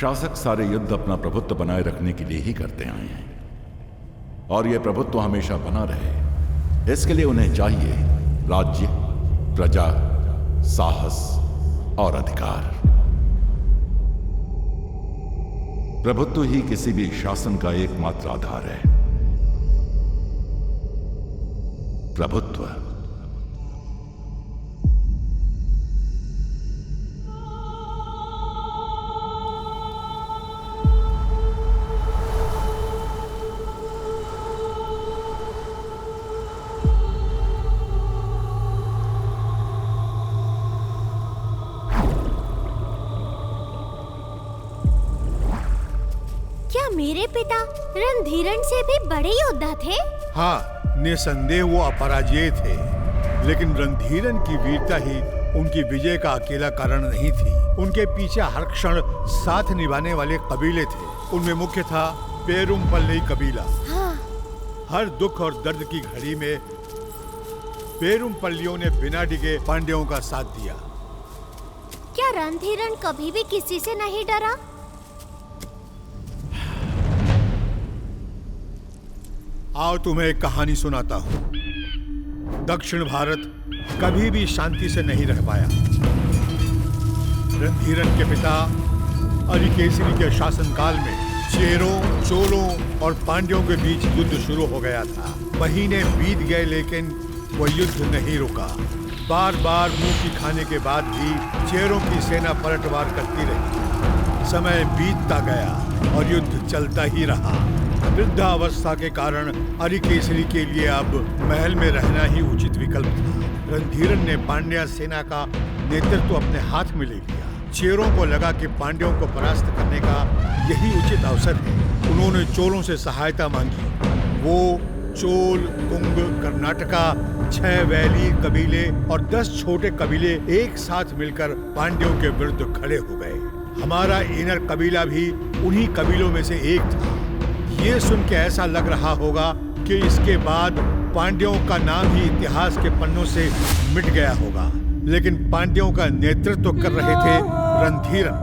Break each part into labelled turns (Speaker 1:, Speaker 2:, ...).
Speaker 1: शासक सारे युद्ध अपना प्रभुत्व बनाए रखने के लिए ही करते आए हैं, और यह प्रभुत्व हमेशा बना रहे इसके लिए उन्हें चाहिए राज्य, प्रजा, साहस और अधिकार। प्रभुत्व ही किसी भी शासन का एकमात्र आधार है। प्रभुत्व।
Speaker 2: क्या मेरे पिता रणधीरन से भी बड़े योद्धा थे?
Speaker 3: हाँ, निसंदेह वो अपराजेय थे, लेकिन रणधीरन की वीरता ही उनकी विजय का अकेला कारण नहीं थी। उनके पीछे हर क्षण साथ निभाने वाले कबीले थे। उनमें मुख्य था पेरुमपल्ली कबीला।
Speaker 2: हाँ।
Speaker 3: हर दुख और दर्द की घड़ी में पेरुमपल्लियों ने बिना डिगे पांड्यों का साथ दिया।
Speaker 2: क्या रणधीरन कभी भी किसी से नहीं डरा?
Speaker 3: आओ तुम्हें एक कहानी सुनाता हूँ। दक्षिण भारत कभी भी शांति से नहीं रह पाया। रणधीरन के पिता अरिकेसरी के शासनकाल में चेरों, चोलों और पांड्यों के बीच युद्ध शुरू हो गया था। महीने बीत गए लेकिन वो युद्ध नहीं रुका। बार बार मुंह की खाने के बाद भी चेरों की सेना पलटवार करती रही। समय बीतता गया और युद्ध चलता ही रहा। वृद्धावस्था के कारण अरिकेसरी के लिए अब महल में रहना ही उचित विकल्प था। रणधीरन ने पांड्या सेना का नेतृत्व अपने हाथ में ले लिया। चेरों को लगा कि पांड्यों को परास्त करने का यही उचित अवसर है। उन्होंने चोलों से सहायता मांगी। वो चोल, कुंग, कर्नाटका, 6 वैली कबीले और 10 छोटे कबीले एक साथ मिलकर पांड्यों के विरुद्ध खड़े हो गए। हमारा इनर कबीला भी उन्हीं कबीलों में से एक था। ये सुन के ऐसा लग रहा होगा कि इसके बाद पांड्यों का नाम ही इतिहास के पन्नों से मिट गया होगा, लेकिन पांड्यों का नेतृत्व कर रहे थे रणधीरन।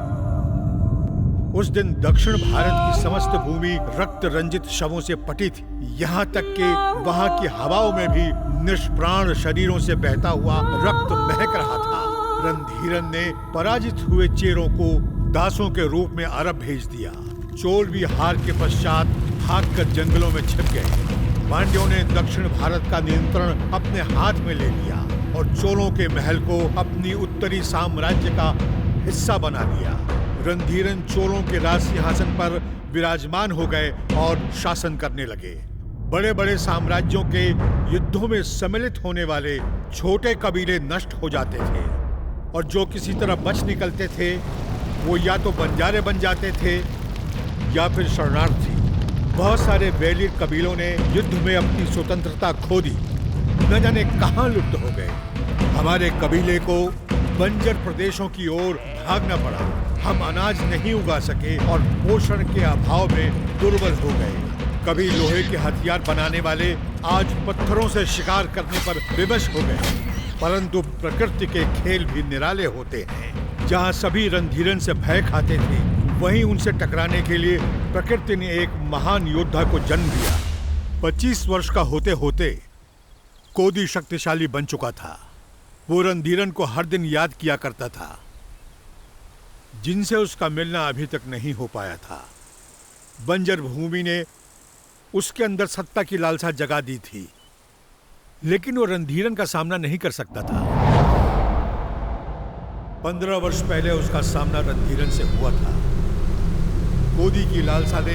Speaker 3: उस दिन दक्षिण भारत की समस्त भूमि रक्त रंजित शवों से पटी थी। यहाँ तक कि वहाँ की हवाओं में भी निष्प्राण शरीरों से बहता हुआ रक्त महक रहा था। रणधीरन ने पराजित हुए चेरों को दासों के रूप में अरब भेज दिया। चोल भी हार के पश्चात भागकर जंगलों में छिप गए। पांड्यों ने दक्षिण भारत का नियंत्रण अपने हाथ में ले लिया और चोलों के महल को अपनी उत्तरी साम्राज्य का हिस्सा बना लिया। रणधीरन चोलों के राज सिंहासन पर विराजमान हो गए और शासन करने लगे। बड़े बड़े साम्राज्यों के युद्धों में सम्मिलित होने वाले छोटे कबीले नष्ट हो जाते थे, और जो किसी तरह बच निकलते थे वो या तो बंजारे बन जाते थे या फिर शरणार्थी। बहुत सारे वैली कबीलों ने युद्ध में अपनी स्वतंत्रता खो दी, न जाने कहां लुप्त हो गए। हमारे कबीले को बंजर प्रदेशों की ओर भागना पड़ा। हम अनाज नहीं उगा सके और पोषण के अभाव में दुर्बल हो गए। कभी लोहे के हथियार बनाने वाले आज पत्थरों से शिकार करने पर विवश हो गए। परंतु प्रकृति के खेल भी निराले होते हैं। जहाँ सभी रणधीरन से भय खाते थे, वहीं उनसे टकराने के लिए प्रकृति ने एक महान योद्धा को जन्म दिया। 25 वर्ष का होते होते कोदी शक्तिशाली बन चुका था। वो रणधीरन को हर दिन याद किया करता था, जिनसे उसका मिलना अभी तक नहीं हो पाया था। बंजर भूमि ने उसके अंदर सत्ता की लालसा जगा दी थी, लेकिन वो रणधीरन का सामना नहीं कर सकता था। 15 वर्ष पहले उसका सामना रणधीरन से हुआ था। कोदी की लालसा ने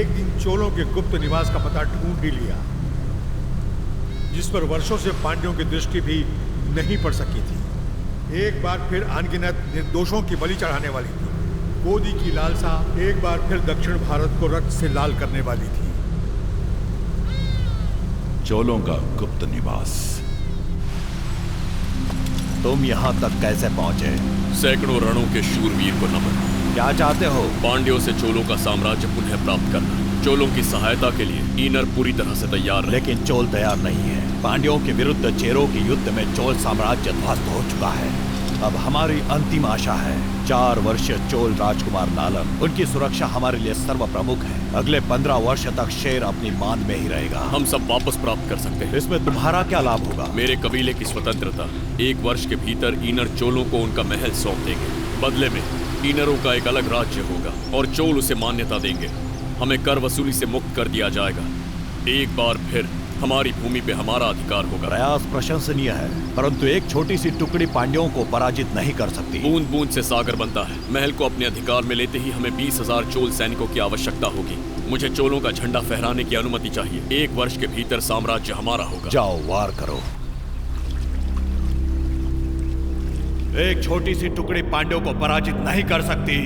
Speaker 3: एक दिन चोलों के गुप्त निवास का पता ढूंढ ही लिया, जिस पर वर्षों से पांड्यों की दृष्टि भी नहीं पड़ सकी थी। एक बार फिर अनगिनत निर्दोषों की बलि चढ़ाने वाली थी। कोदी की लालसा एक बार फिर दक्षिण भारत को रक्त से लाल करने वाली थी।
Speaker 1: चोलों का गुप्त निवास।
Speaker 4: तुम यहाँ तक कैसे पहुँचे?
Speaker 5: सैकड़ों रणों के शूरवीर को नमन।
Speaker 4: क्या चाहते हो?
Speaker 5: पांड्यों से चोलों का साम्राज्य पुनः प्राप्त करना। चोलों की सहायता के लिए ईनर पूरी तरह से तैयार है।
Speaker 4: लेकिन चोल तैयार नहीं है। पांड्यों के विरुद्ध चेरों के युद्ध में चोल साम्राज्य ध्वस्त हो चुका है। अब हमारी अंतिम आशा है 4 वर्षीय चोल राजकुमार नालम, उनकी सुरक्षा हमारे लिए सर्व प्रमुख है। अगले 15 वर्ष तक शेर अपनी मान में ही रहेगा।
Speaker 5: हम सब वापस प्राप्त कर सकते हैं।
Speaker 4: इसमें तुम्हारा क्या लाभ होगा?
Speaker 5: मेरे कबीले की स्वतंत्रता। 1 वर्ष के भीतर ईनर चोलों को उनका महल सौंप देंगे। बदले में ईनरों का एक अलग राज्य होगा और चोल उसे मान्यता देंगे। हमें कर वसूली से मुक्त कर दिया जाएगा। एक बार फिर हमारी भूमि पे हमारा अधिकार होगा।
Speaker 4: प्रयास प्रशंसनीय है, परंतु एक छोटी सी टुकड़ी पांड्यों को पराजित नहीं कर सकती।
Speaker 5: बूंद बूंद से सागर बनता है। महल को अपने अधिकार में लेते ही हमें 20,000 चोल सैनिकों की आवश्यकता होगी। मुझे चोलों का झंडा फहराने की अनुमति चाहिए। 1 वर्ष के भीतर साम्राज्य हमारा होगा।
Speaker 4: जाओ, वार करो। एक छोटी सी टुकड़ी पांड्यों को पराजित नहीं कर सकती।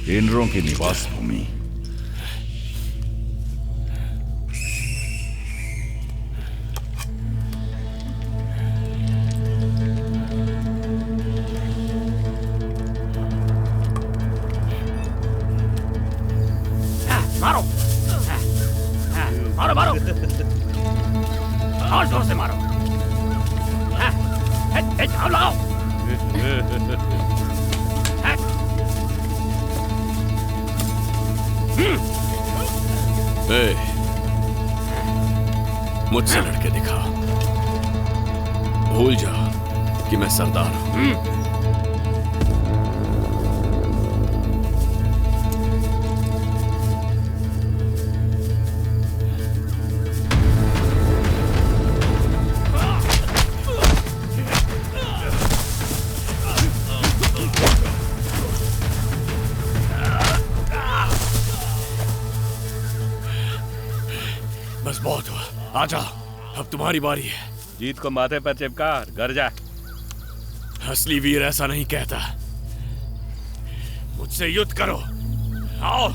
Speaker 1: इंद्रों की निवास भूमि।
Speaker 6: मारो मारो मारो और जोर से मारो। जाओ लगाओ।
Speaker 5: मुझसे लड़के दिखा, भूल जा कि मैं सरदार हूं। बस बहुत हुआ, आजा, अब तुम्हारी बारी है।
Speaker 6: जीत को माथे पर चिपका घर जा।
Speaker 5: असली वीर ऐसा नहीं कहता। मुझसे युद्ध करो, आओ।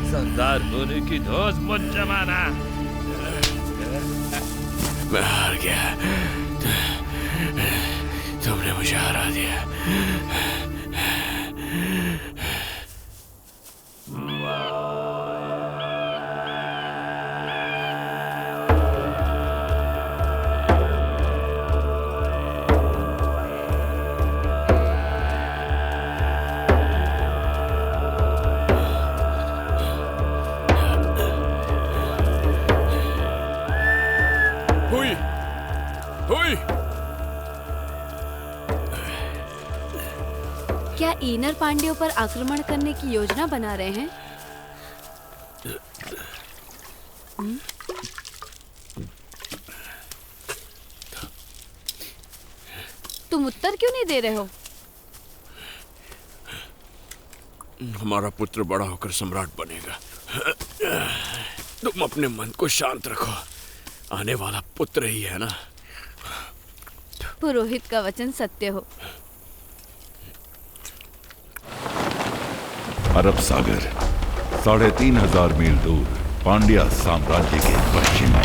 Speaker 6: सरदार होने की धौंस मत जमाना।
Speaker 5: मैं हार गया, तुमने मुझे हरा दिया।
Speaker 7: क्या ईनर पांड्यों पर आक्रमण करने की योजना बना रहे हैं? तुम उत्तर क्यों नहीं दे रहे हो?
Speaker 5: हमारा पुत्र बड़ा होकर सम्राट बनेगा। तुम अपने मन को शांत रखो, आने वाला पुत्र ही है ना।
Speaker 7: पुरोहित का वचन सत्य हो।
Speaker 1: अरब सागर 3,500 मील दूर पांड्या साम्राज्य के पश्चिम में।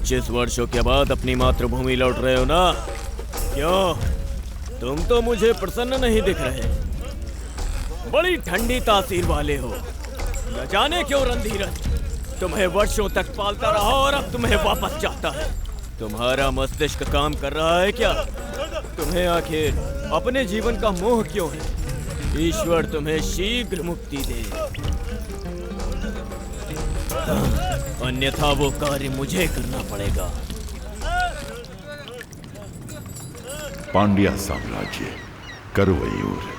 Speaker 8: पच्चीस वर्षों के बाद अपनी मातृभूमि लौट रहे हो ना? क्यों, तुम तो मुझे प्रसन्न नहीं दिख रहे। बड़ी ठंडी तासीर वाले हो। न जाने क्यों रणधीरन तुम्हें वर्षों तक पालता रहा और अब तुम्हें वापस चाहता है। तुम्हारा मस्तिष्क काम कर रहा है क्या? तुम्हें आखिर अपने जीवन का मोह क्यों है? ईश्वर तुम्हें शीघ्र मुक्ति दे, अन्यथा वो कार्य मुझे करना पड़ेगा।
Speaker 1: पांड्या साम्राज्य, करवयूर।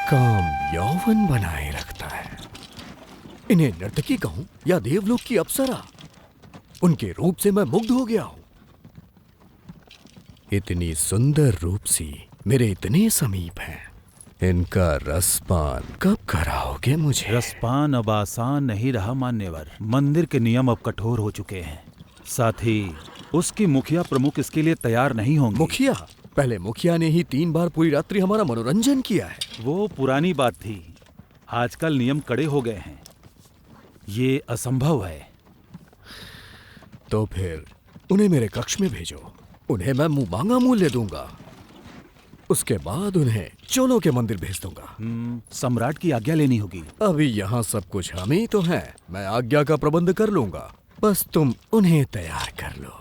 Speaker 4: काम यौवन बनाए रखता है। इन्हें नर्तकी कहूं या देवलोक की अप्सरा, उनके रूप से मैं मुग्ध हो गया हूं। इतनी सुंदर रूप सी मेरे इतने समीप हैं, इनका रसपान कब कराओगे मुझे?
Speaker 9: रसपान अब आसान नहीं रहा मान्यवर। मंदिर के नियम अब कठोर हो चुके हैं। साथ ही उसकी मुखिया प्रमुख इसके लिए तैयार नहीं होंगे।
Speaker 4: मुखिया? पहले मुखिया ने ही 3 बार पूरी रात्रि हमारा मनोरंजन किया है।
Speaker 9: वो पुरानी बात थी, आजकल नियम कड़े हो गए हैं। ये असंभव है।
Speaker 4: तो फिर उन्हें मेरे कक्ष में भेजो, उन्हें मैं मुंह मांगा मूल्य दूंगा। उसके बाद उन्हें चोलों के मंदिर भेज दूंगा।
Speaker 9: सम्राट की आज्ञा लेनी होगी।
Speaker 4: अभी यहाँ सब कुछ हम ही तो हैं। मैं आज्ञा का प्रबंध कर लूंगा, बस तुम उन्हें तैयार कर लो।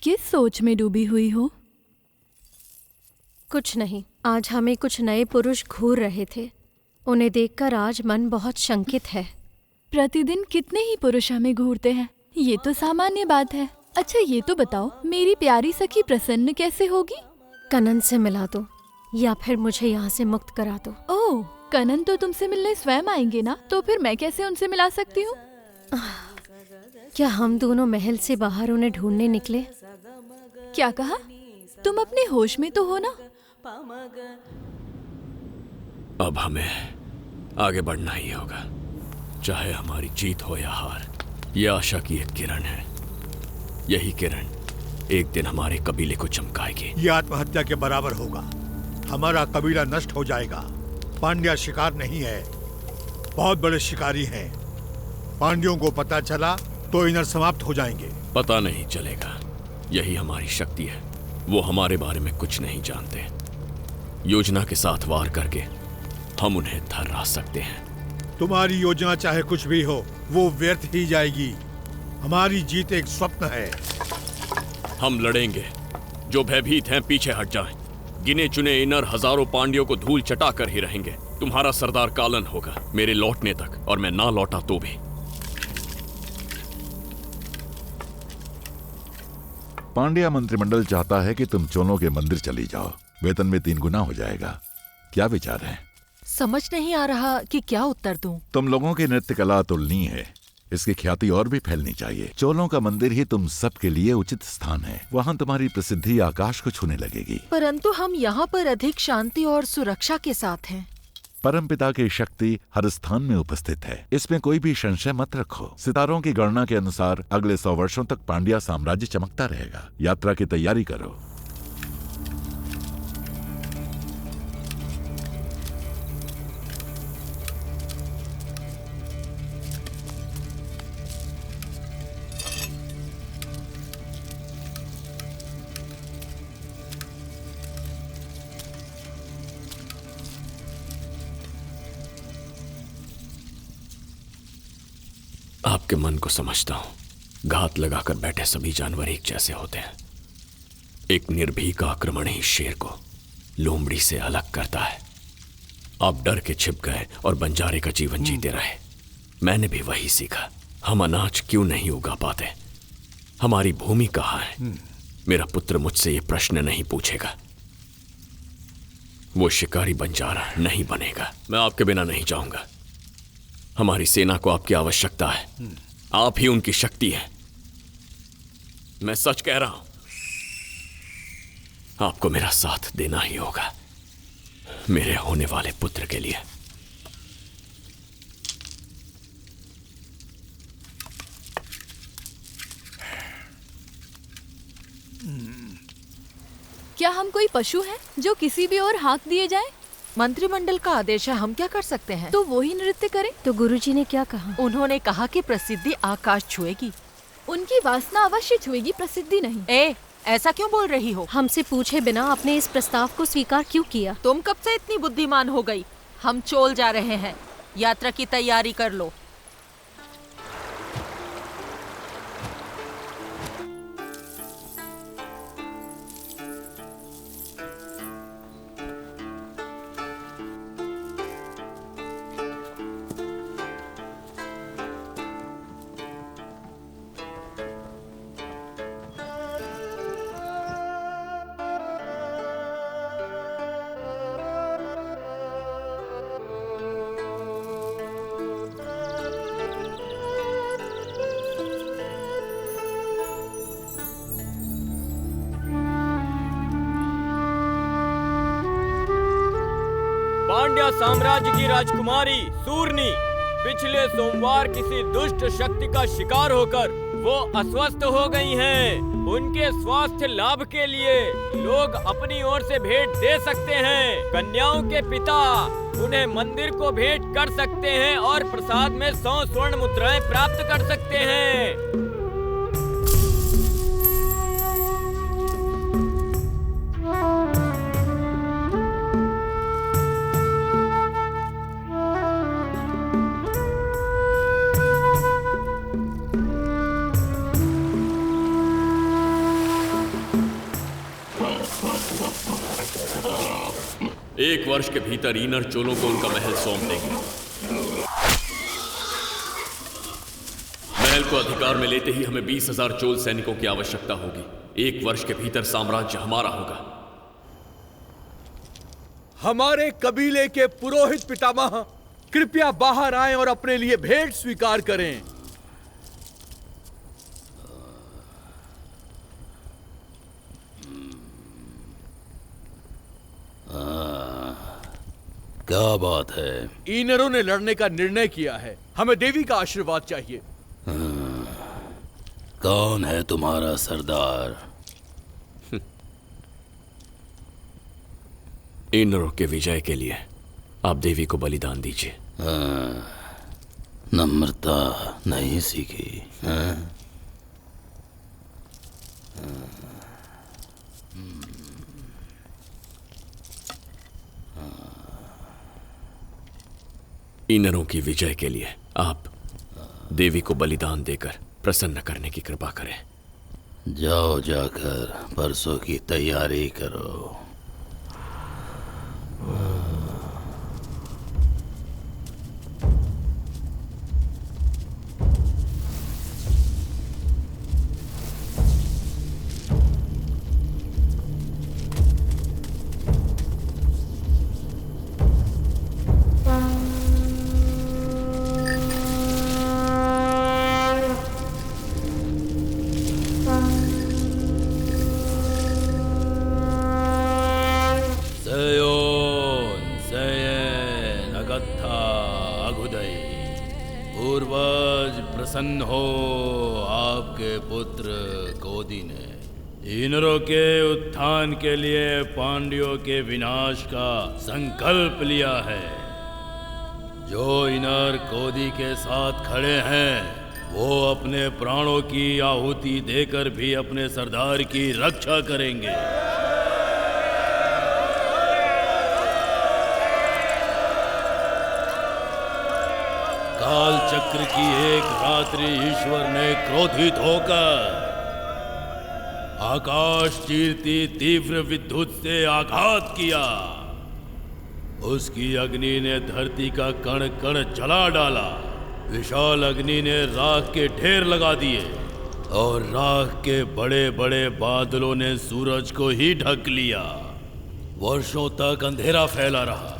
Speaker 7: किस सोच में डूबी हुई हो?
Speaker 2: कुछ नहीं, आज हमें कुछ नए पुरुष घूर रहे थे। उन्हें देखकर आज मन बहुत शंकित है।
Speaker 7: प्रतिदिन कितने ही पुरुष हमें घूरते हैं, ये तो सामान्य बात है। अच्छा ये तो बताओ, मेरी प्यारी सखी प्रसन्न कैसे होगी?
Speaker 2: कनन से मिला दो या फिर मुझे यहाँ से मुक्त करा दो।
Speaker 7: ओह, कनन तो तुमसे मिलने स्वयं आएंगे ना, तो फिर मैं कैसे उनसे मिला सकती हूँ?
Speaker 2: क्या हम दोनों महल से बाहर उन्हें ढूंढने निकले?
Speaker 7: क्या कहा? तुम अपने होश में तो हो ना?
Speaker 5: अब हमें आगे बढ़ना ही होगा, चाहे हमारी जीत हो या हार। यह आशा की एक किरण है। यही किरण एक दिन हमारे कबीले को चमकाएगी।
Speaker 3: ये आत्महत्या के बराबर होगा। हमारा कबीला नष्ट हो जाएगा। पांड्या शिकार नहीं है, बहुत बड़े शिकारी हैं। पांड्यों को पता चला तो इनर समाप्त हो जाएंगे।
Speaker 5: पता नहीं चलेगा, यही हमारी शक्ति है। वो हमारे बारे में कुछ नहीं जानते। योजना के साथ वार करके हम उन्हें धरा सकते हैं।
Speaker 3: तुम्हारी योजना चाहे कुछ भी हो, वो व्यर्थ ही जाएगी। हमारी जीत एक स्वप्न है।
Speaker 5: हम लड़ेंगे। जो भयभीत हैं पीछे हट जाएं। गिने चुने इनर हजारों पांड्यों को धूल चटा कर ही रहेंगे। तुम्हारा सरदार कालन होगा मेरे लौटने तक, और मैं ना लौटा तो भी।
Speaker 1: पांड्या मंत्रिमंडल चाहता है कि तुम चोलों के मंदिर चली जाओ। वेतन में 3 गुना हो जाएगा। क्या विचार है?
Speaker 10: समझ नहीं आ रहा कि क्या उत्तर दूं।
Speaker 1: तुम लोगों की नृत्य कला अतुलनीय है। इसकी ख्याति और भी फैलनी चाहिए। चोलों का मंदिर ही तुम सबके लिए उचित स्थान है। वहाँ तुम्हारी प्रसिद्धि आकाश को छूने लगेगी।
Speaker 10: परंतु हम यहाँ पर अधिक शांति और सुरक्षा के साथ हैं।
Speaker 1: परमपिता की शक्ति हर स्थान में उपस्थित है, इसमें कोई भी संशय मत रखो। सितारों की गणना के अनुसार अगले 100 वर्षों तक पांड्या साम्राज्य चमकता रहेगा। यात्रा की तैयारी करो।
Speaker 5: आपके मन को समझता हूं। घात लगाकर बैठे सभी जानवर एक जैसे होते हैं। एक निर्भीक आक्रमण ही शेर को लोमड़ी से अलग करता है। आप डर के छिप गए और बंजारे का जीवन जीते रहे। मैंने भी वही सीखा। हम अनाज क्यों नहीं उगा पाते? हमारी भूमि कहाँ है? मेरा पुत्र मुझसे ये प्रश्न नहीं पूछेगा। वो शिकारी बंजारा नहीं बनेगा। मैं आपके बिना नहीं जाऊंगा। हमारी सेना को आपकी आवश्यकता है। आप ही उनकी शक्ति है। मैं सच कह रहा हूं। आपको मेरा साथ देना ही होगा, मेरे होने वाले पुत्र के लिए।
Speaker 7: क्या हम कोई पशु हैं जो किसी भी ओर हाँक दिए जाएं?
Speaker 10: मंत्रिमंडल का आदेश है, हम क्या कर सकते हैं?
Speaker 7: तो वो ही नृत्य करें।
Speaker 2: तो गुरुजी ने क्या कहा?
Speaker 10: उन्होंने कहा कि प्रसिद्धि आकाश छुएगी।
Speaker 7: उनकी वासना अवश्य छुएगी, प्रसिद्धि नहीं।
Speaker 10: ऐसा क्यों बोल रही हो?
Speaker 2: हमसे पूछे बिना आपने इस प्रस्ताव को स्वीकार क्यों किया?
Speaker 10: तुम कब से इतनी बुद्धिमान हो गई? हम चोल जा रहे हैं, यात्रा की तैयारी कर लो।
Speaker 8: पांड्या साम्राज्य की राजकुमारी सूर्णी पिछले सोमवार किसी दुष्ट शक्ति का शिकार होकर वो अस्वस्थ हो गई हैं। उनके स्वास्थ्य लाभ के लिए लोग अपनी ओर से भेंट दे सकते हैं। कन्याओं के पिता उन्हें मंदिर को भेंट कर सकते हैं और प्रसाद में 100 स्वर्ण मुद्राएं प्राप्त कर सकते हैं।
Speaker 5: एक वर्ष के भीतर ईनर चोलों को उनका महल सौंप देंगे। महल को अधिकार में लेते ही हमें 20,000 चोल सैनिकों की आवश्यकता होगी। एक वर्ष के भीतर साम्राज्य हमारा होगा।
Speaker 3: हमारे कबीले के पुरोहित पितामह कृपया बाहर आएं और अपने लिए भेंट स्वीकार करें।
Speaker 11: क्या बात है?
Speaker 3: ईनरों ने लड़ने का निर्णय किया है। हमें देवी का आशीर्वाद चाहिए।
Speaker 11: कौन है तुम्हारा सरदार?
Speaker 5: ईनरों के विजय के लिए आप देवी को बलिदान दीजिए।
Speaker 11: नम्रता नहीं सीखी?
Speaker 5: ईनरों की विजय के लिए आप देवी को बलिदान देकर प्रसन्न करने की कृपा करें।
Speaker 11: जाओ, जाकर परसों की तैयारी करो। प्रसन्न हो, आपके पुत्र कोदी ने ईनरों के उत्थान के लिए पांड्यों के विनाश का संकल्प लिया है। जो ईनर कोदी के साथ खड़े हैं वो अपने प्राणों की आहुति देकर भी अपने सरदार की रक्षा करेंगे। काल चक्र की एक रात्रि ईश्वर ने क्रोधित होकर आकाश चीरती तीव्र विद्युत से आघात किया। उसकी अग्नि ने धरती का कण कण जला डाला। विशाल अग्नि ने राख के ढेर लगा दिए और राख के बड़े बड़े बादलों ने सूरज को ही ढक लिया। वर्षों तक अंधेरा फैला रहा।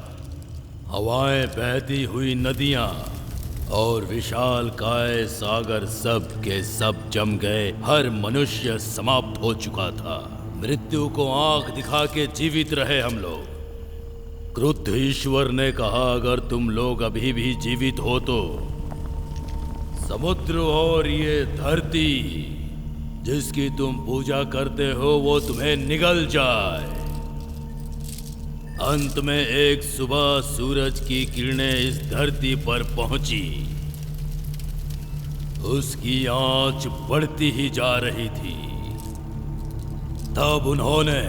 Speaker 11: हवाएं बहती हुई नदियां और विशाल काय सागर सब के सब जम गए। हर मनुष्य समाप्त हो चुका था। मृत्यु को आंख दिखा के जीवित रहे हम लोग। क्रुद्ध ईश्वर ने कहा, अगर तुम लोग अभी भी जीवित हो तो समुद्र और ये धरती जिसकी तुम पूजा करते हो वो तुम्हें निगल जाए। अंत में एक सुबह सूरज की किरणें इस धरती पर पहुंची। उसकी आंच बढ़ती ही जा रही थी। तब उन्होंने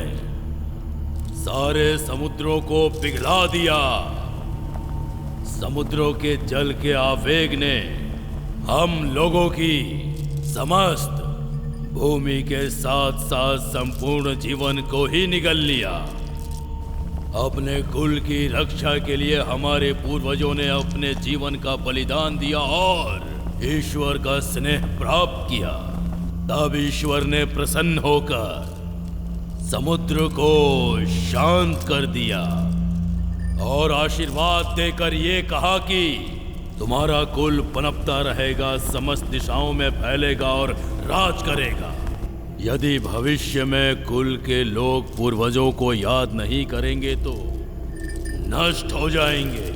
Speaker 11: सारे समुद्रों को पिघला दिया। समुद्रों के जल के आवेग ने हम लोगों की समस्त भूमि के साथ साथ संपूर्ण जीवन को ही निगल लिया। अपने कुल की रक्षा के लिए हमारे पूर्वजों ने अपने जीवन का बलिदान दिया और ईश्वर का स्नेह प्राप्त किया। तब ईश्वर ने प्रसन्न होकर समुद्र को शांत कर दिया और आशीर्वाद देकर ये कहा कि तुम्हारा कुल पनपता रहेगा, समस्त दिशाओं में फैलेगा और राज करेगा। यदि भविष्य में कुल के लोग पूर्वजों को याद नहीं करेंगे तो नष्ट हो जाएंगे।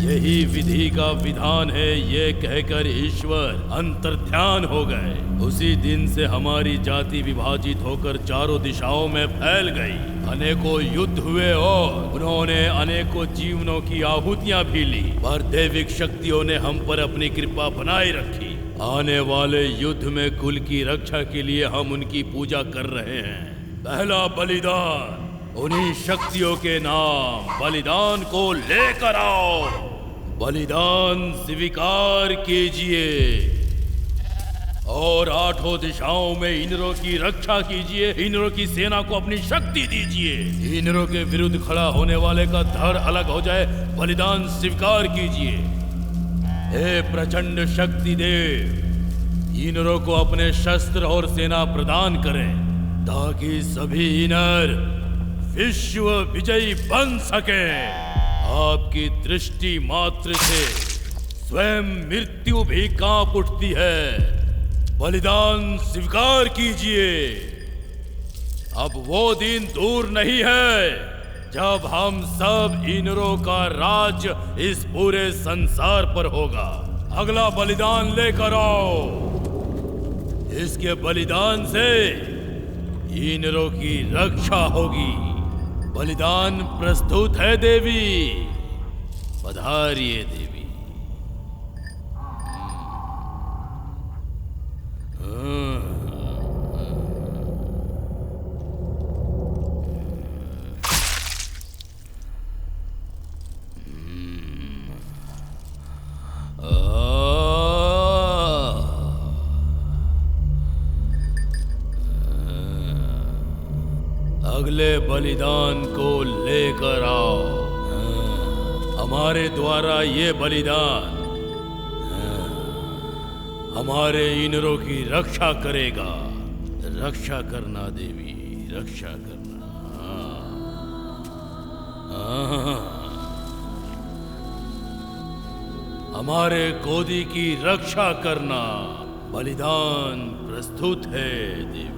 Speaker 11: यही विधि का विधान है। ये कहकर ईश्वर अंतर्ध्यान हो गए। उसी दिन से हमारी जाति विभाजित होकर चारों दिशाओं में फैल गई। अनेकों युद्ध हुए और उन्होंने अनेकों जीवनों की आहुतियां भी ली, पर दैविक शक्तियों ने हम पर अपनी कृपा बनाए रखी। आने वाले युद्ध में कुल की रक्षा के लिए हम उनकी पूजा कर रहे हैं। पहला बलिदान उन्हीं शक्तियों के नाम बलिदान को लेकर आओ। बलिदान स्वीकार कीजिए और आठों दिशाओं में इनरों की रक्षा कीजिए। इनरों की सेना को अपनी शक्ति दीजिए। इनरों के विरुद्ध खड़ा होने वाले का धड़ अलग हो जाए। बलिदान स्वीकार कीजिए। हे प्रचंड शक्ति देव, इनरों को अपने शस्त्र और सेना प्रदान करें ताकि सभी इनर विश्व विजयी बन सके। आपकी दृष्टि मात्र से स्वयं मृत्यु भी कांप उठती है। बलिदान स्वीकार कीजिए। अब वो दिन दूर नहीं है जब हम सब इनरों का राज इस पूरे संसार पर होगा। अगला बलिदान लेकर आओ। इसके बलिदान से इनरों की रक्षा होगी। बलिदान प्रस्तुत है देवी। पधारिए देवी। अगले बलिदान को लेकर आओ। हमारे द्वारा ये बलिदान हमारे इनरों की रक्षा करेगा। रक्षा करना देवी, रक्षा करना। हमारे गोदी की रक्षा करना। बलिदान प्रस्तुत है देवी।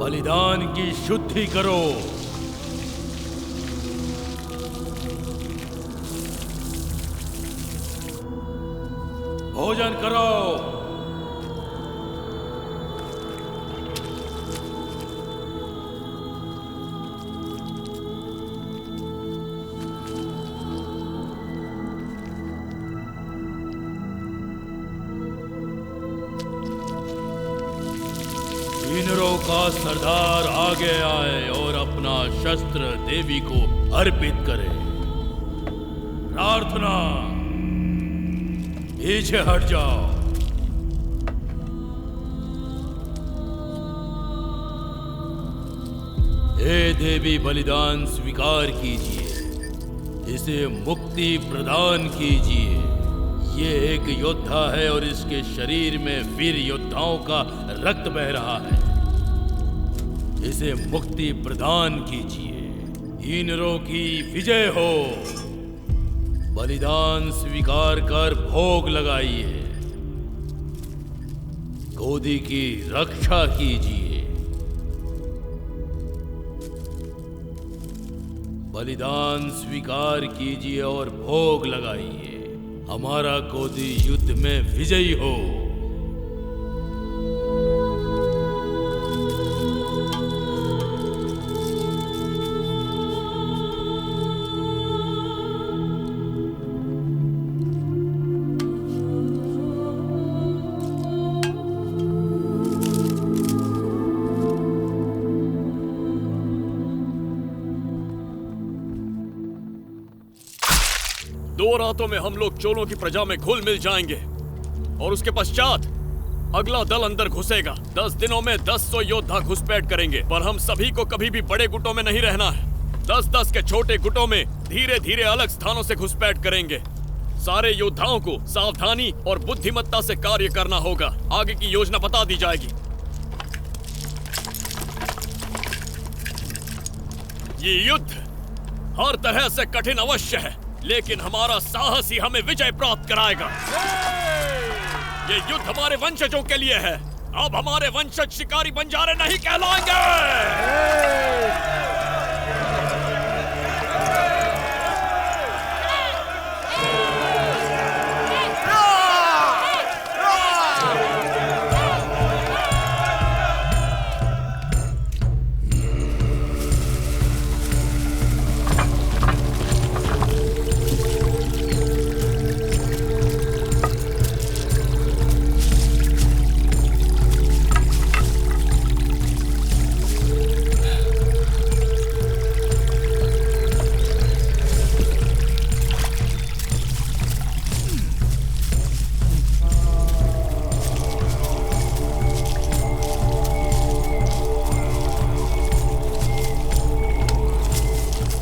Speaker 11: बलिदान की शुद्धि करो। भोजन करो। इनरों का सरदार आगे आए और अपना अपना शस्त्र देवी को अर्पित करें। प्रार्थना, पीछे हट जाओ। हे देवी, बलिदान स्वीकार कीजिए, इसे मुक्ति प्रदान कीजिए। ये एक योद्धा है और इसके शरीर में वीर योद्धाओं का रक्त बह रहा है। इसे मुक्ति प्रदान कीजिए। ईनरों की विजय हो। बलिदान स्वीकार कर भोग लगाइए। गोदी की रक्षा कीजिए। बलिदान स्वीकार कीजिए और भोग लगाइए। हमारा गोदी युद्ध में विजयी हो।
Speaker 5: दो रातों में हम लोग चोलों की प्रजा में घुल मिल जाएंगे और उसके पश्चात अगला दल अंदर घुसेगा। 10 दिनों में 10 योद्धा घुसपैठ करेंगे, पर हम सभी को कभी भी बड़े गुटों में नहीं रहना है। 10-10 के छोटे गुटों में धीरे धीरे अलग स्थानों से घुसपैठ करेंगे। सारे योद्धाओं को सावधानी और बुद्धिमत्ता से कार्य करना होगा। आगे की योजना बता दी जाएगी। ये युद्ध हर तरह से कठिन अवश्य है, लेकिन हमारा साहस ही हमें विजय प्राप्त कराएगा। ये युद्ध हमारे वंशजों के लिए है। अब हमारे वंशज शिकारी बंजारे नहीं कहलाएंगे।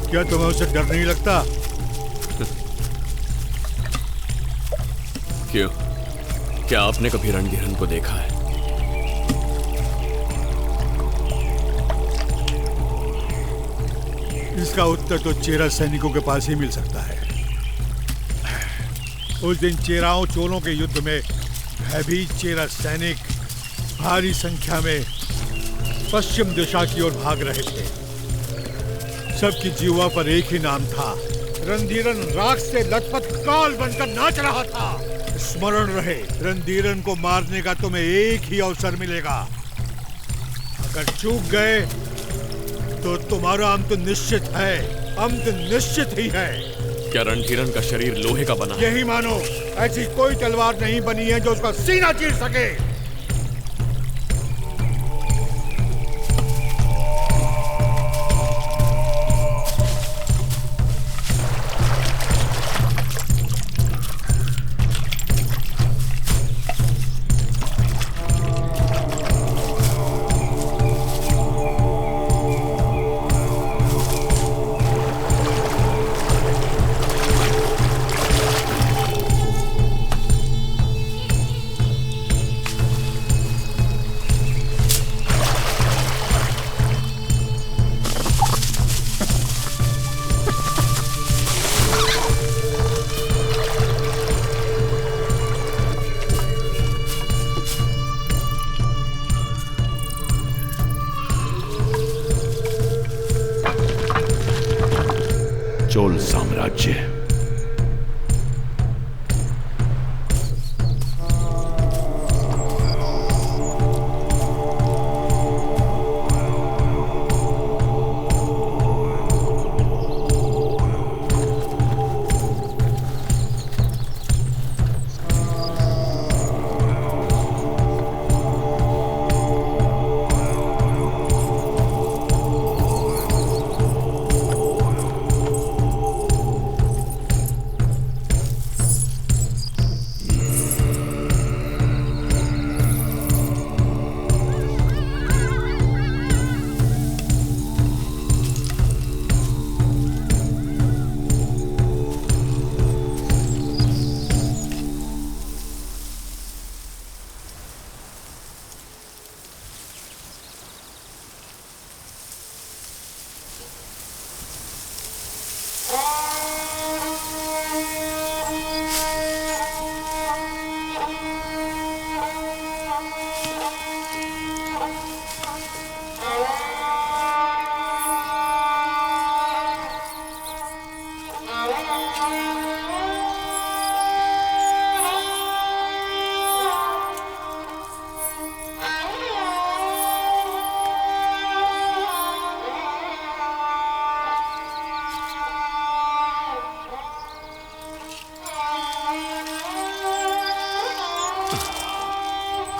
Speaker 3: क्या तुम्हें उससे डर नहीं लगता?
Speaker 5: क्यों? क्या आपने कभी रणधीरन को देखा है?
Speaker 3: इसका उत्तर तो चेरा सैनिकों के पास ही मिल सकता है। उस दिन चेराओं चोलों के युद्ध में भयभीत चेरा सैनिक भारी संख्या में पश्चिम दिशा की ओर भाग रहे थे। सबकी जीवा पर एक ही नाम था। रणधीरन राख से लथपथ काल बनकर नाच रहा था। स्मरण रहे, रणधीरन को मारने का तुम्हें एक ही अवसर मिलेगा। अगर चूक गए तो तुम्हारा अंत निश्चित है। अंत निश्चित ही है।
Speaker 5: क्या रणधीरन का शरीर लोहे का बना है?
Speaker 3: यही मानो। ऐसी कोई तलवार नहीं बनी है जो उसका सीना चीर सके।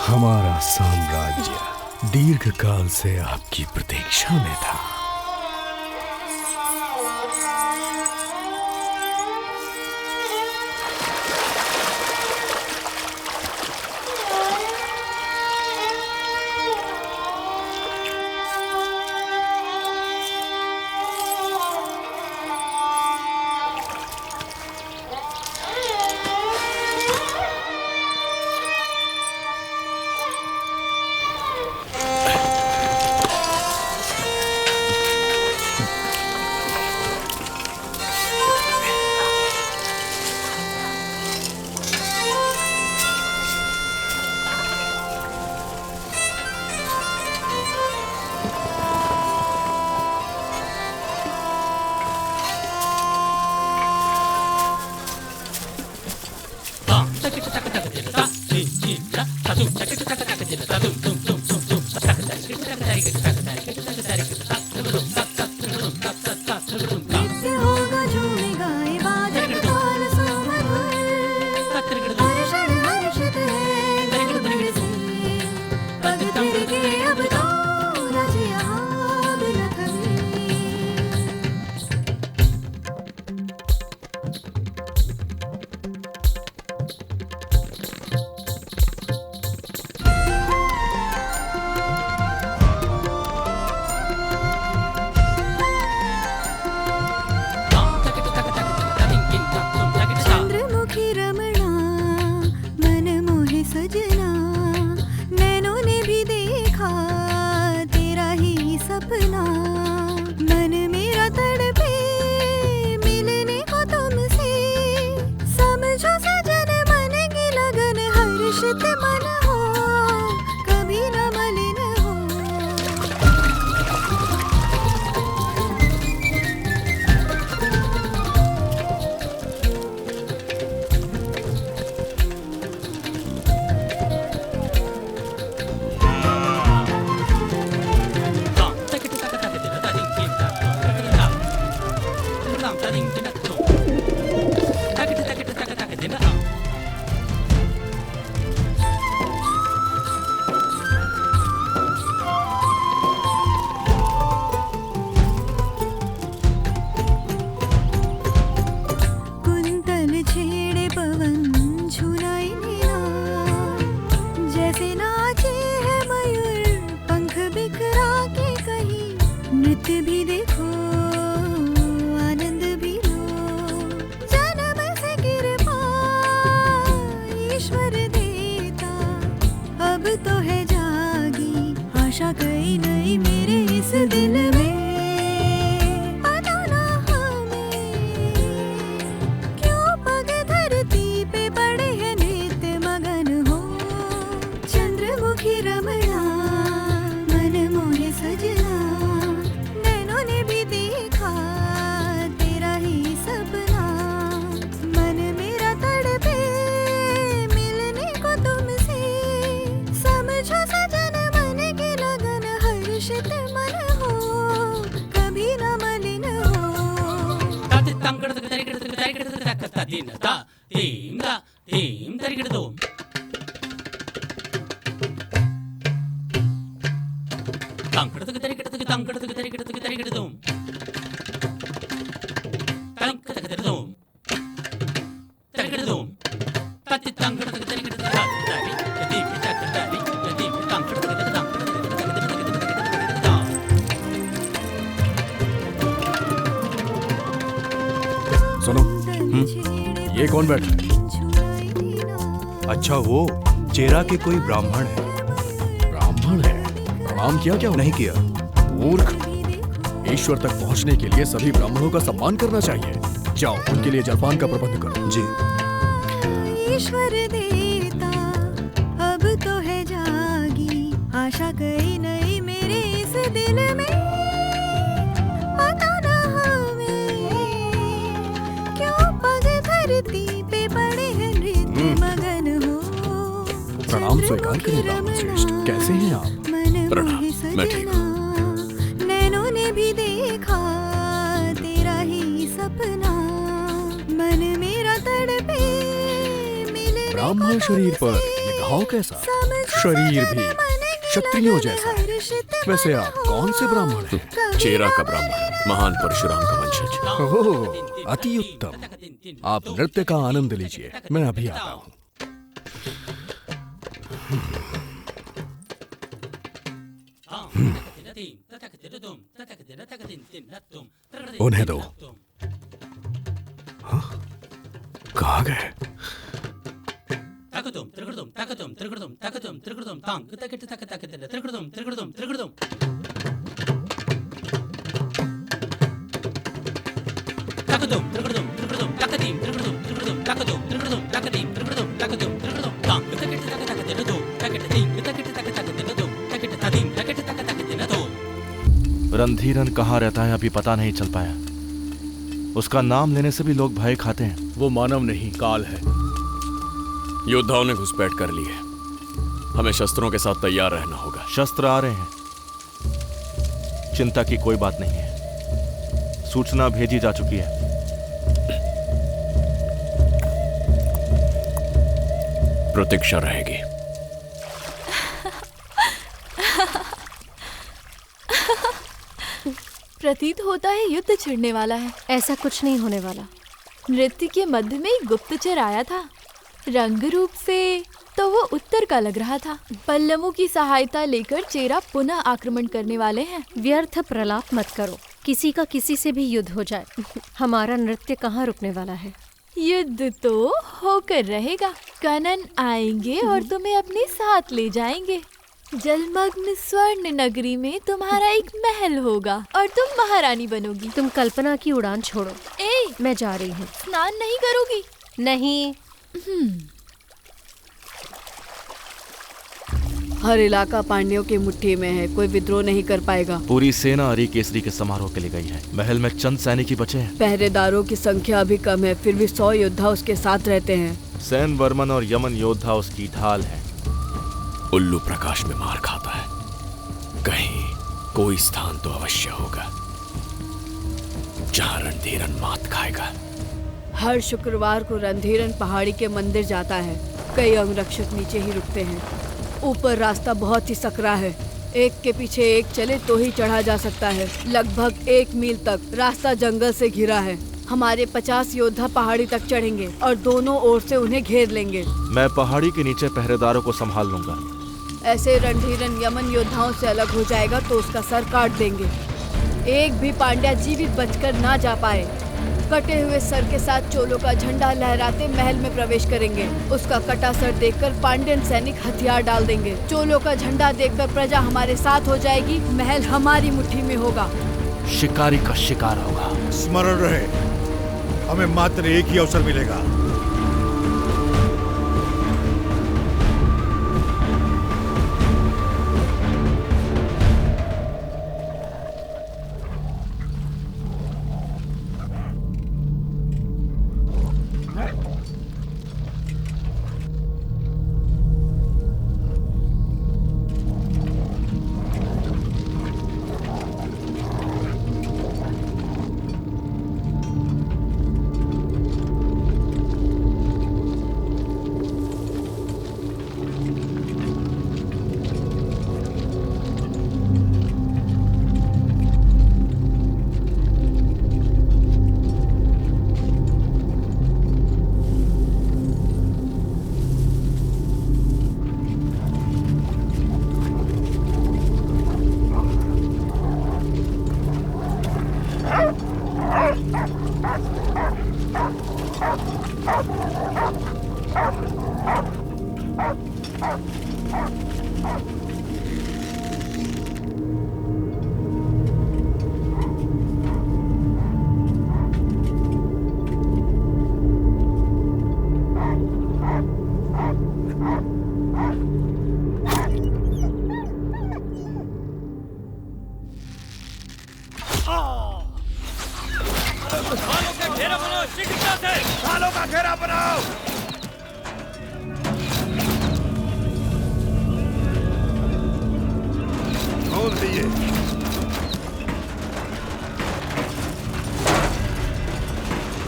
Speaker 4: हमारा साम्राज्य दीर्घ काल से आपकी प्रतीक्षा में था। सुनो, ये कौन बैठा है?
Speaker 12: अच्छा, वो चेरा के कोई ब्राह्मण है।
Speaker 4: ब्राह्मण है? प्रणाम किया क्या?
Speaker 12: नहीं किया।
Speaker 4: मूर्ख, ईश्वर तक पहुंचने के लिए सभी ब्राह्मणों का सम्मान करना चाहिए। जाओ, उनके लिए जलपान का प्रबंध करो।
Speaker 12: जी।
Speaker 13: ईश्वर देता अब तो है जागी, आशा कई नई मेरे इस दिल में, पता ना हमें क्यों पग धरती पे पड़े हैं नृत्य मगन हो।
Speaker 4: प्रणाम स्वीकार करें ब्राह्मण श्रेष्ठ, कैसे हैं आप?
Speaker 13: प्रणाम, मैं ठीक हूँ। नैनों ने भी देखा तेरा ही सपना, मन मेरा तड़पे।
Speaker 4: ब्राह्मण शरीर पर ये स्वभाव कैसा? शरीर भी क्षत्रियों जैसा है। वैसे आप कौन से ब्राह्मण हैं?
Speaker 5: चेरा का ब्राह्मण, महान परशुराम का वंशज।
Speaker 4: ओह, अति उत्तम। आप नृत्य का आनंद लीजिए, मैं अभी आता हूँ। उन्हें दो। हाँ? कहाँ गए?
Speaker 14: रणधीरन कहाँ रहता है अभी पता नहीं चल पाया। उसका नाम लेने से भी लोग भय खाते हैं।
Speaker 4: वो मानव नहीं, काल है।
Speaker 5: योद्धाओं ने घुसपैठ कर ली है। हमें शस्त्रों के साथ तैयार रहना होगा।
Speaker 14: शस्त्र आ रहे हैं, चिंता की कोई बात नहीं है। सूचना भेजी जा चुकी है।
Speaker 5: प्रतीक्षा रहेगी।
Speaker 7: प्रतीत होता है युद्ध छिड़ने वाला है।
Speaker 2: ऐसा कुछ नहीं होने वाला।
Speaker 7: नृत्य के मध्य में एक गुप्तचर आया था। रंग रूप से तो वो उत्तर का लग रहा था। पल्लवों की सहायता लेकर चेरा पुनः आक्रमण करने वाले हैं।
Speaker 2: व्यर्थ प्रलाप मत करो। किसी का किसी से भी युद्ध हो जाए, हमारा नृत्य कहाँ रुकने वाला है।
Speaker 7: युद्ध तो होकर रहेगा। कनन आएंगे और तुम्हें अपने साथ ले जाएंगे। जलमग्न स्वर्ण नगरी में तुम्हारा एक महल होगा और तुम महारानी बनोगी।
Speaker 2: तुम कल्पना की उड़ान छोड़ो। मैं जा रही हूँ।
Speaker 7: स्नान नहीं करोगी?
Speaker 2: नहीं।
Speaker 15: हर इलाका पांड्यों की मुट्ठी में है, कोई विद्रोह नहीं कर पाएगा।
Speaker 14: पूरी सेना अरी केसरी के समारोह के लिए गई है। महल में चंद सैनिक ही बचे हैं।
Speaker 15: पहरेदारों की संख्या अभी कम है, फिर भी 100 योद्धा उसके साथ रहते हैं।
Speaker 14: सैन वर्मन और यमन योद्धा उसकी ढाल है।
Speaker 5: उल्लू प्रकाश में मार खाता है। कहीं कोई स्थान तो अवश्य होगा जहां रणधीरन मात खाएगा।
Speaker 15: हर शुक्रवार को रणधीरन पहाड़ी के मंदिर जाता है। कई अंगरक्षक नीचे ही रुकते हैं। ऊपर रास्ता बहुत ही सकरा है। एक के पीछे एक चले तो ही चढ़ा जा सकता है। लगभग 1 मील तक रास्ता जंगल से घिरा है। हमारे 50 योद्धा पहाड़ी तक चढ़ेंगे और दोनों ओर से उन्हें घेर लेंगे।
Speaker 14: मैं पहाड़ी के नीचे पहरेदारों को संभाल लूंगा।
Speaker 15: ऐसे रणधीरन यमन योद्धाओं से अलग हो जाएगा तो उसका सर काट देंगे। एक भी पांड्या जीवित बचकर ना जा पाए। कटे हुए सर के साथ चोलों का झंडा लहराते महल में प्रवेश करेंगे। उसका कटा सर देखकर पांड्यन सैनिक हथियार डाल देंगे। चोलों का झंडा देखकर प्रजा हमारे साथ हो जाएगी। महल हमारी मुट्ठी में होगा।
Speaker 14: शिकारी का शिकार होगा।
Speaker 3: स्मरण रहे, हमें मात्र एक ही अवसर मिलेगा।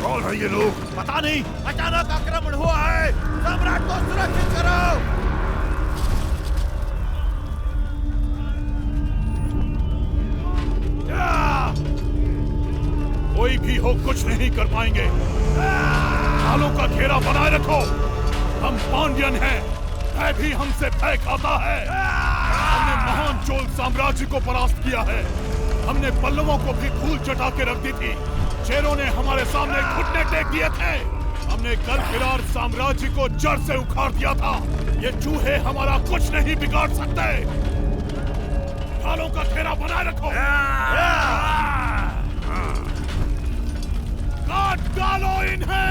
Speaker 16: कौन है ये लोग? पता नहीं, अचानक आक्रमण हुआ है। सम्राट को सुरक्षित करो। कोई भी हो कुछ नहीं कर पाएंगे। ढालों का घेरा बनाए रखो। हम पांड्यन हैं, भय भी हमसे भय खाता है। हमने महान चोल साम्राज्य को परास्त किया है। हमने पल्लवों को भी धूल चटा के रख दी थी। चेरों ने हमारे सामने घुटने टेक दिए थे। हमने गलफिरार साम्राज्य को जड़ से उखाड़ दिया था। ये चूहे हमारा कुछ नहीं बिगाड़ सकते। ढालों का घेरा बनाए रखो। काट डालो इन्हें।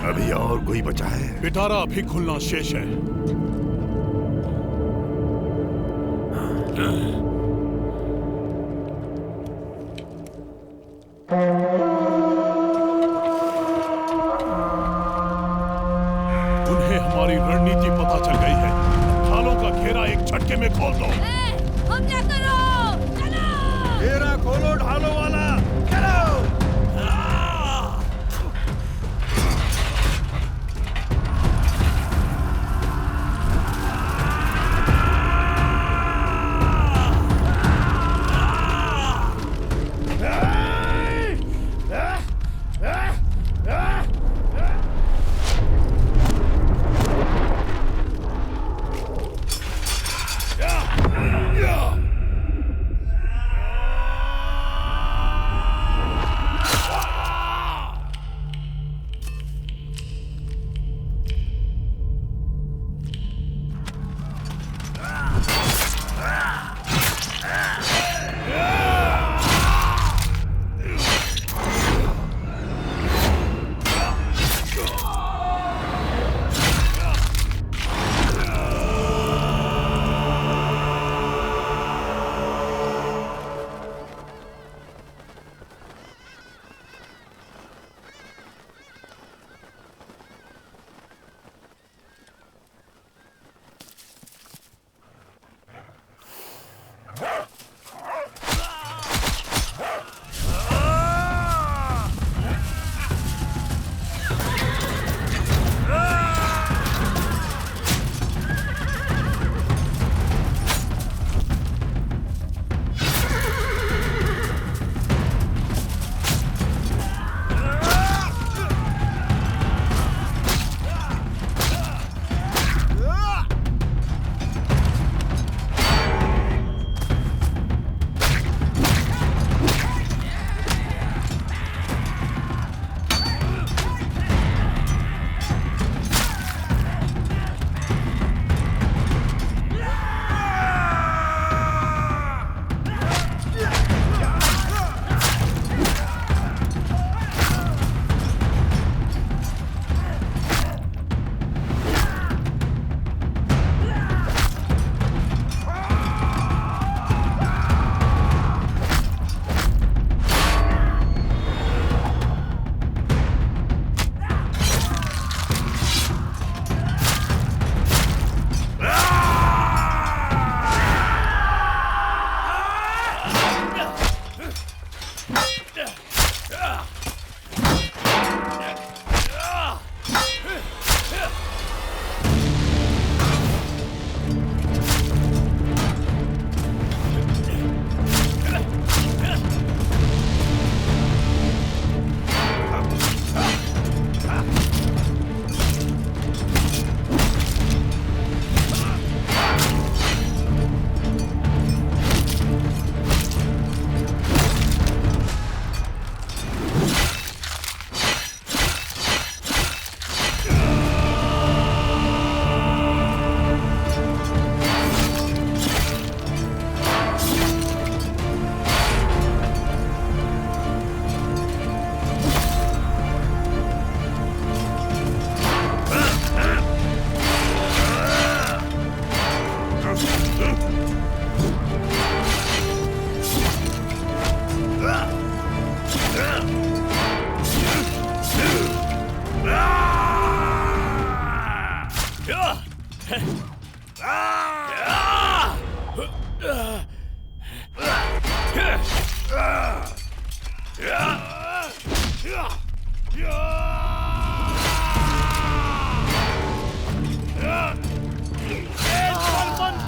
Speaker 3: अभी और कोई बचा है?
Speaker 16: पिटारा अभी खुलना शेष है। उन्हें हमारी रणनीति पता चल गई है। ढालों का घेरा एक झटके में खोल दो।
Speaker 7: हमला करो, चलो।
Speaker 3: घेरा खोलो ढालों वाला, चलो।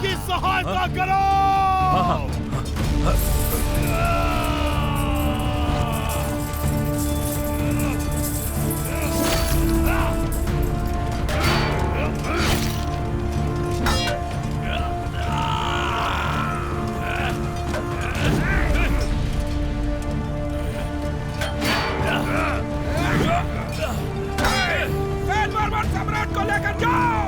Speaker 16: की सहायता करो।
Speaker 17: सम्राट को लेकर जाओ।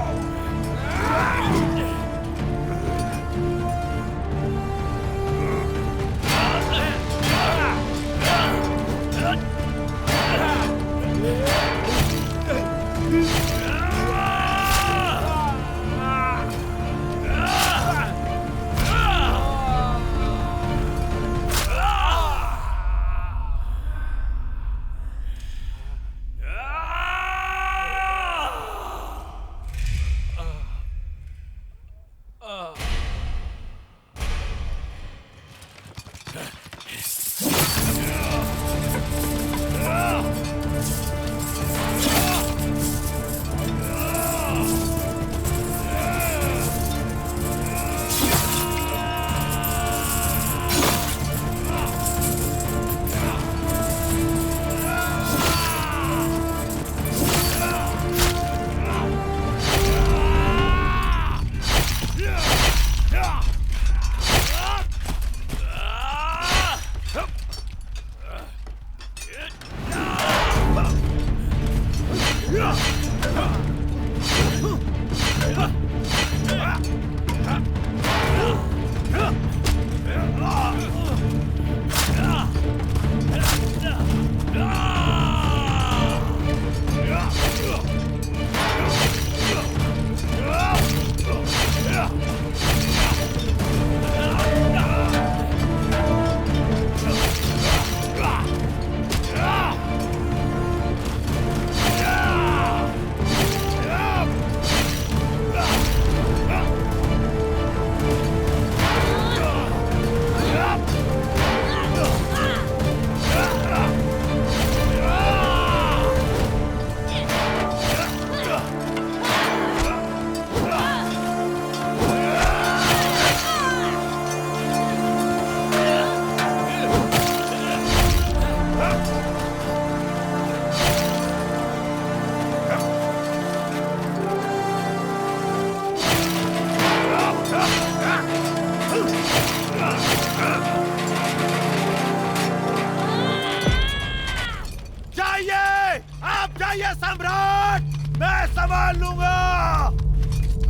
Speaker 16: जाइए सम्राट, मैं संभाल लूंगा।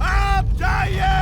Speaker 16: आप जाइए।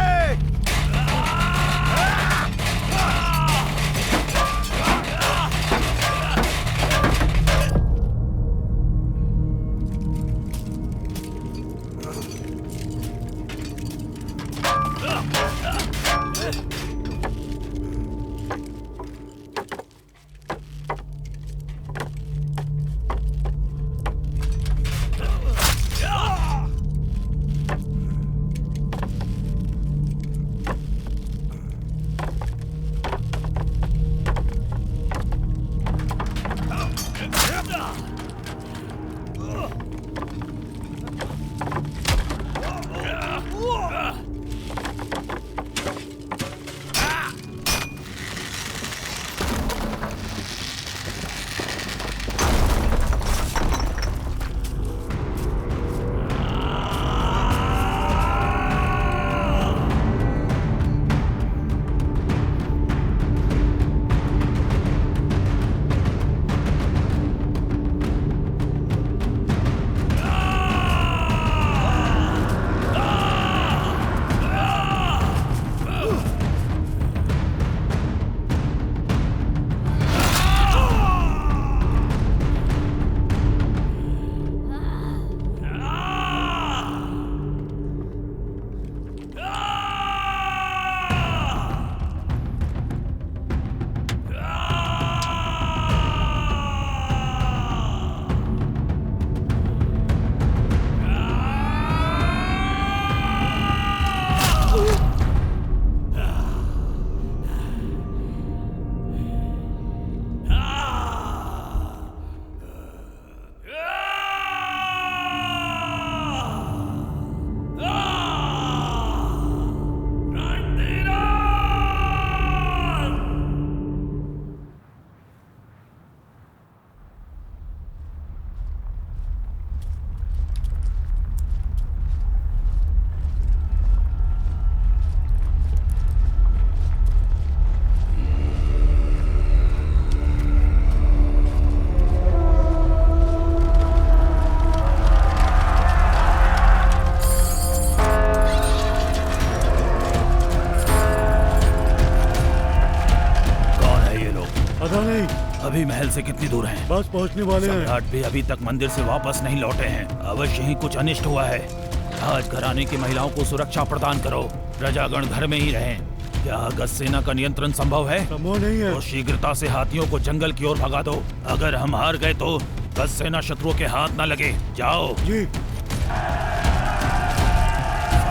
Speaker 9: अभी महल से कितनी दूर हैं?
Speaker 3: बस पहुंचने वाले हैं।
Speaker 9: सम्राट भी अभी तक मंदिर से वापस नहीं लौटे हैं। अवश्य ही कुछ अनिष्ट हुआ है। राजघराने की महिलाओं को सुरक्षा प्रदान करो। प्रजागण घर में ही रहें। क्या गज सेना का नियंत्रण संभव है?
Speaker 3: संभव नहीं है।
Speaker 9: तो शीघ्रता से हाथियों को जंगल की ओर भगा दो। अगर हम हार गए तो गज सेना शत्रुओं के हाथ न लगे। जाओ
Speaker 3: जी।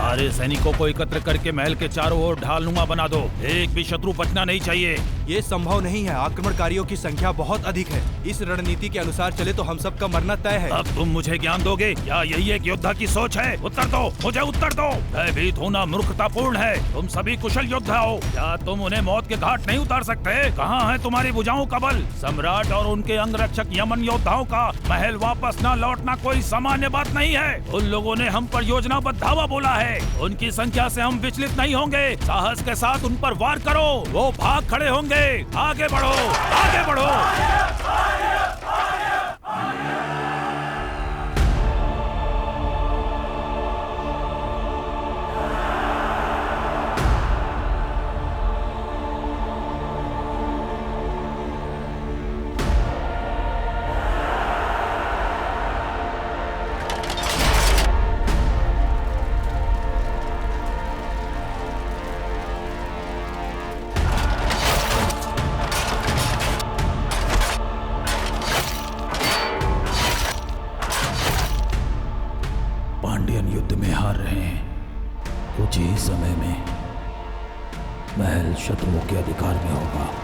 Speaker 9: सारे सैनिकों को एकत्र करके महल के चारों ओर ढालनुमा बना दो। एक भी शत्रु बचना नहीं चाहिए।
Speaker 12: ये संभव नहीं है। आक्रमणकारियों की संख्या बहुत अधिक है। इस रणनीति के अनुसार चले तो हम सब का मरना तय है।
Speaker 9: अब तुम मुझे ज्ञान दोगे? क्या यही एक योद्धा की सोच है? उत्तर दो, मुझे उत्तर दो। भयभीत होना मूर्खतापूर्ण है। तुम सभी कुशल योद्धा हो। क्या तुम उन्हें मौत के घाट नहीं उतार सकते? कहाँ है तुम्हारी भुजाओं का बल? सम्राट और उनके अंगरक्षक यमन योद्धाओं का महल वापस न लौटना कोई सामान्य बात नहीं है। उन लोगों ने हम पर योजनाबद्ध धावा बोला है। उनकी संख्या से हम विचलित नहीं होंगे। साहस के साथ उन पर वार करो। वो भाग खड़े होंगे। आगे बढ़ो, आगे बढ़ो। पांड्यन युद्ध में हार रहे हैं। कुछ ही समय में महल शत्रुओं के अधिकार में होगा।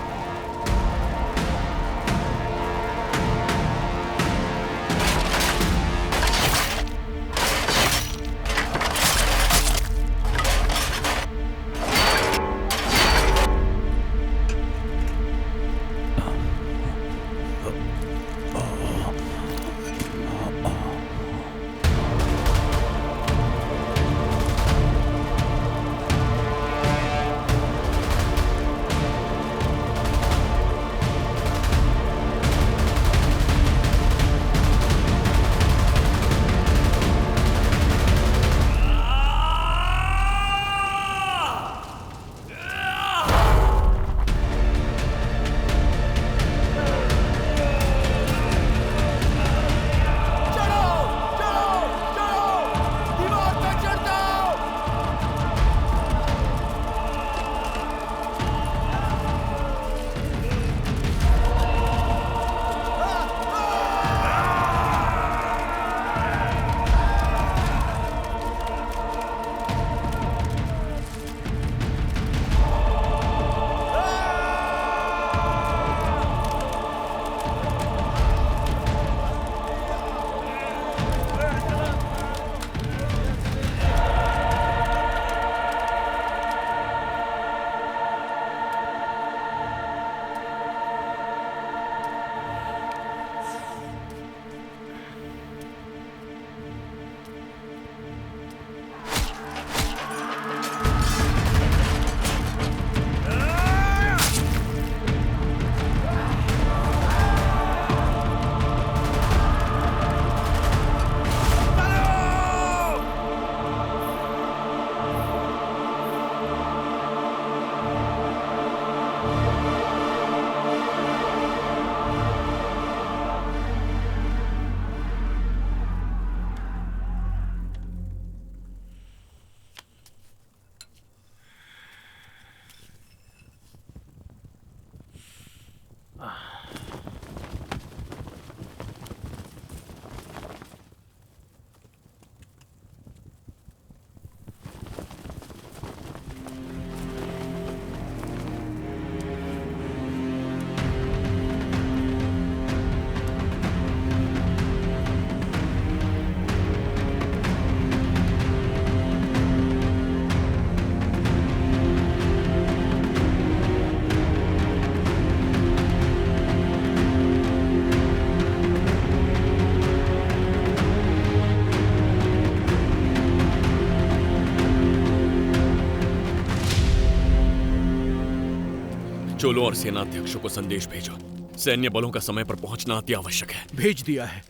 Speaker 5: चोलों और सेनाध्यक्षों को संदेश भेजो। सैन्य बलों का समय पर पहुंचना अति आवश्यक है।
Speaker 8: भेज दिया है।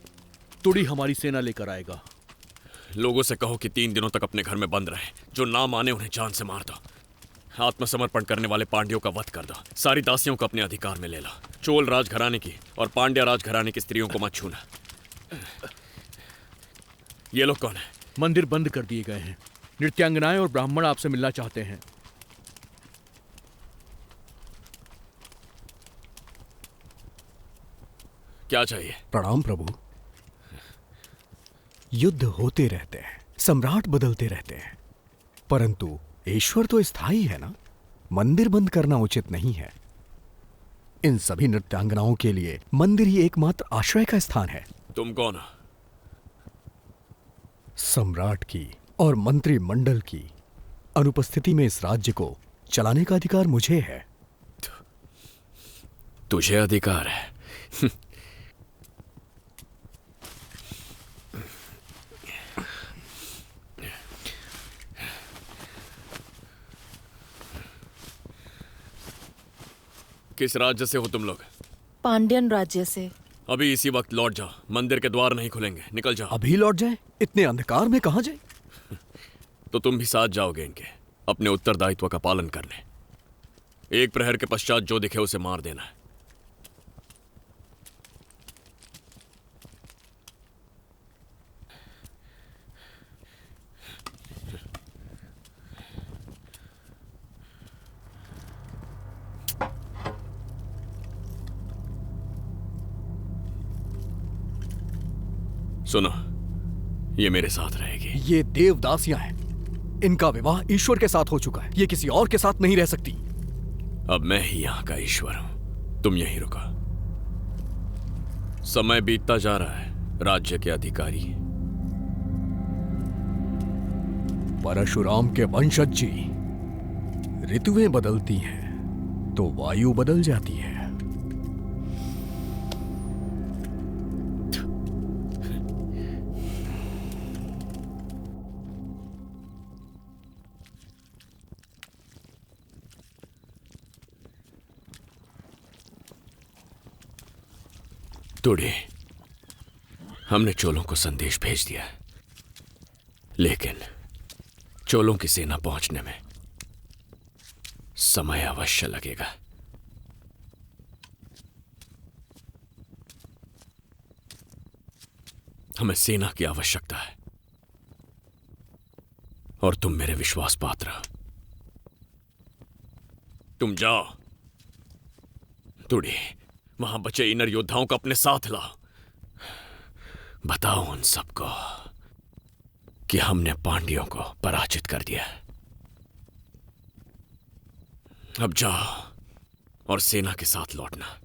Speaker 8: तुड़ी हमारी सेना लेकर आएगा।
Speaker 5: लोगों से कहो कि 3 दिनों तक अपने घर में बंद रहे। जो ना माने उन्हें जान से मार दो। आत्मसमर्पण करने वाले पांड्यों का वध कर दो। सारी दासियों को अपने अधिकार में ले लो। चोल राजघराने की और पांड्या राजघराने की स्त्रियों को मत छूना। ये लोग कौन है?
Speaker 4: मंदिर बंद कर दिए गए हैं। नृत्यांगनाएं और ब्राह्मण आपसे मिलना चाहते हैं।
Speaker 5: क्या चाहिए?
Speaker 4: प्रणाम प्रभु। युद्ध होते रहते हैं, सम्राट बदलते रहते हैं, परंतु ईश्वर तो स्थायी है ना। मंदिर बंद करना उचित नहीं है। इन सभी नृत्यांगनाओं के लिए मंदिर ही एकमात्र आश्रय का स्थान है।
Speaker 5: तुम कौन हो?
Speaker 4: सम्राट की और मंत्रिमंडल की अनुपस्थिति में इस राज्य को चलाने का अधिकार मुझे है।
Speaker 5: तुझे अधिकार है? किस राज्य से हो तुम लोग?
Speaker 10: पांड्यन राज्य से।
Speaker 5: अभी इसी वक्त लौट जाओ, मंदिर के द्वार नहीं खुलेंगे। निकल जाओ।
Speaker 4: अभी लौट जाए? इतने अंधकार में कहां जाए?
Speaker 5: तो तुम भी साथ जाओगे इनके, अपने उत्तरदायित्व का पालन करने। एक प्रहर के पश्चात जो दिखे उसे मार देना है। सुनो, ये मेरे साथ रहेगी।
Speaker 4: ये देवदासियां हैं। इनका विवाह ईश्वर के साथ हो चुका है। ये किसी और के साथ नहीं रह सकती।
Speaker 5: अब मैं ही यहां का ईश्वर हूं। तुम यहीं रुको। समय बीतता जा रहा है। राज्य के अधिकारी
Speaker 4: परशुराम के वंशज जी, ऋतुएं बदलती हैं तो वायु बदल जाती है।
Speaker 5: तुड़े, हमने चोलों को संदेश भेज दिया, लेकिन चोलों की सेना पहुंचने में समय अवश्य लगेगा। हमें सेना की आवश्यकता है और तुम मेरे विश्वास पात्र हो। तुम जाओ तुड़े, वहां बचे इनर योद्धाओं को अपने साथ लाओ। बताओ उन सबको कि हमने पांड्यों को पराजित कर दिया। अब जाओ और सेना के साथ लौटना।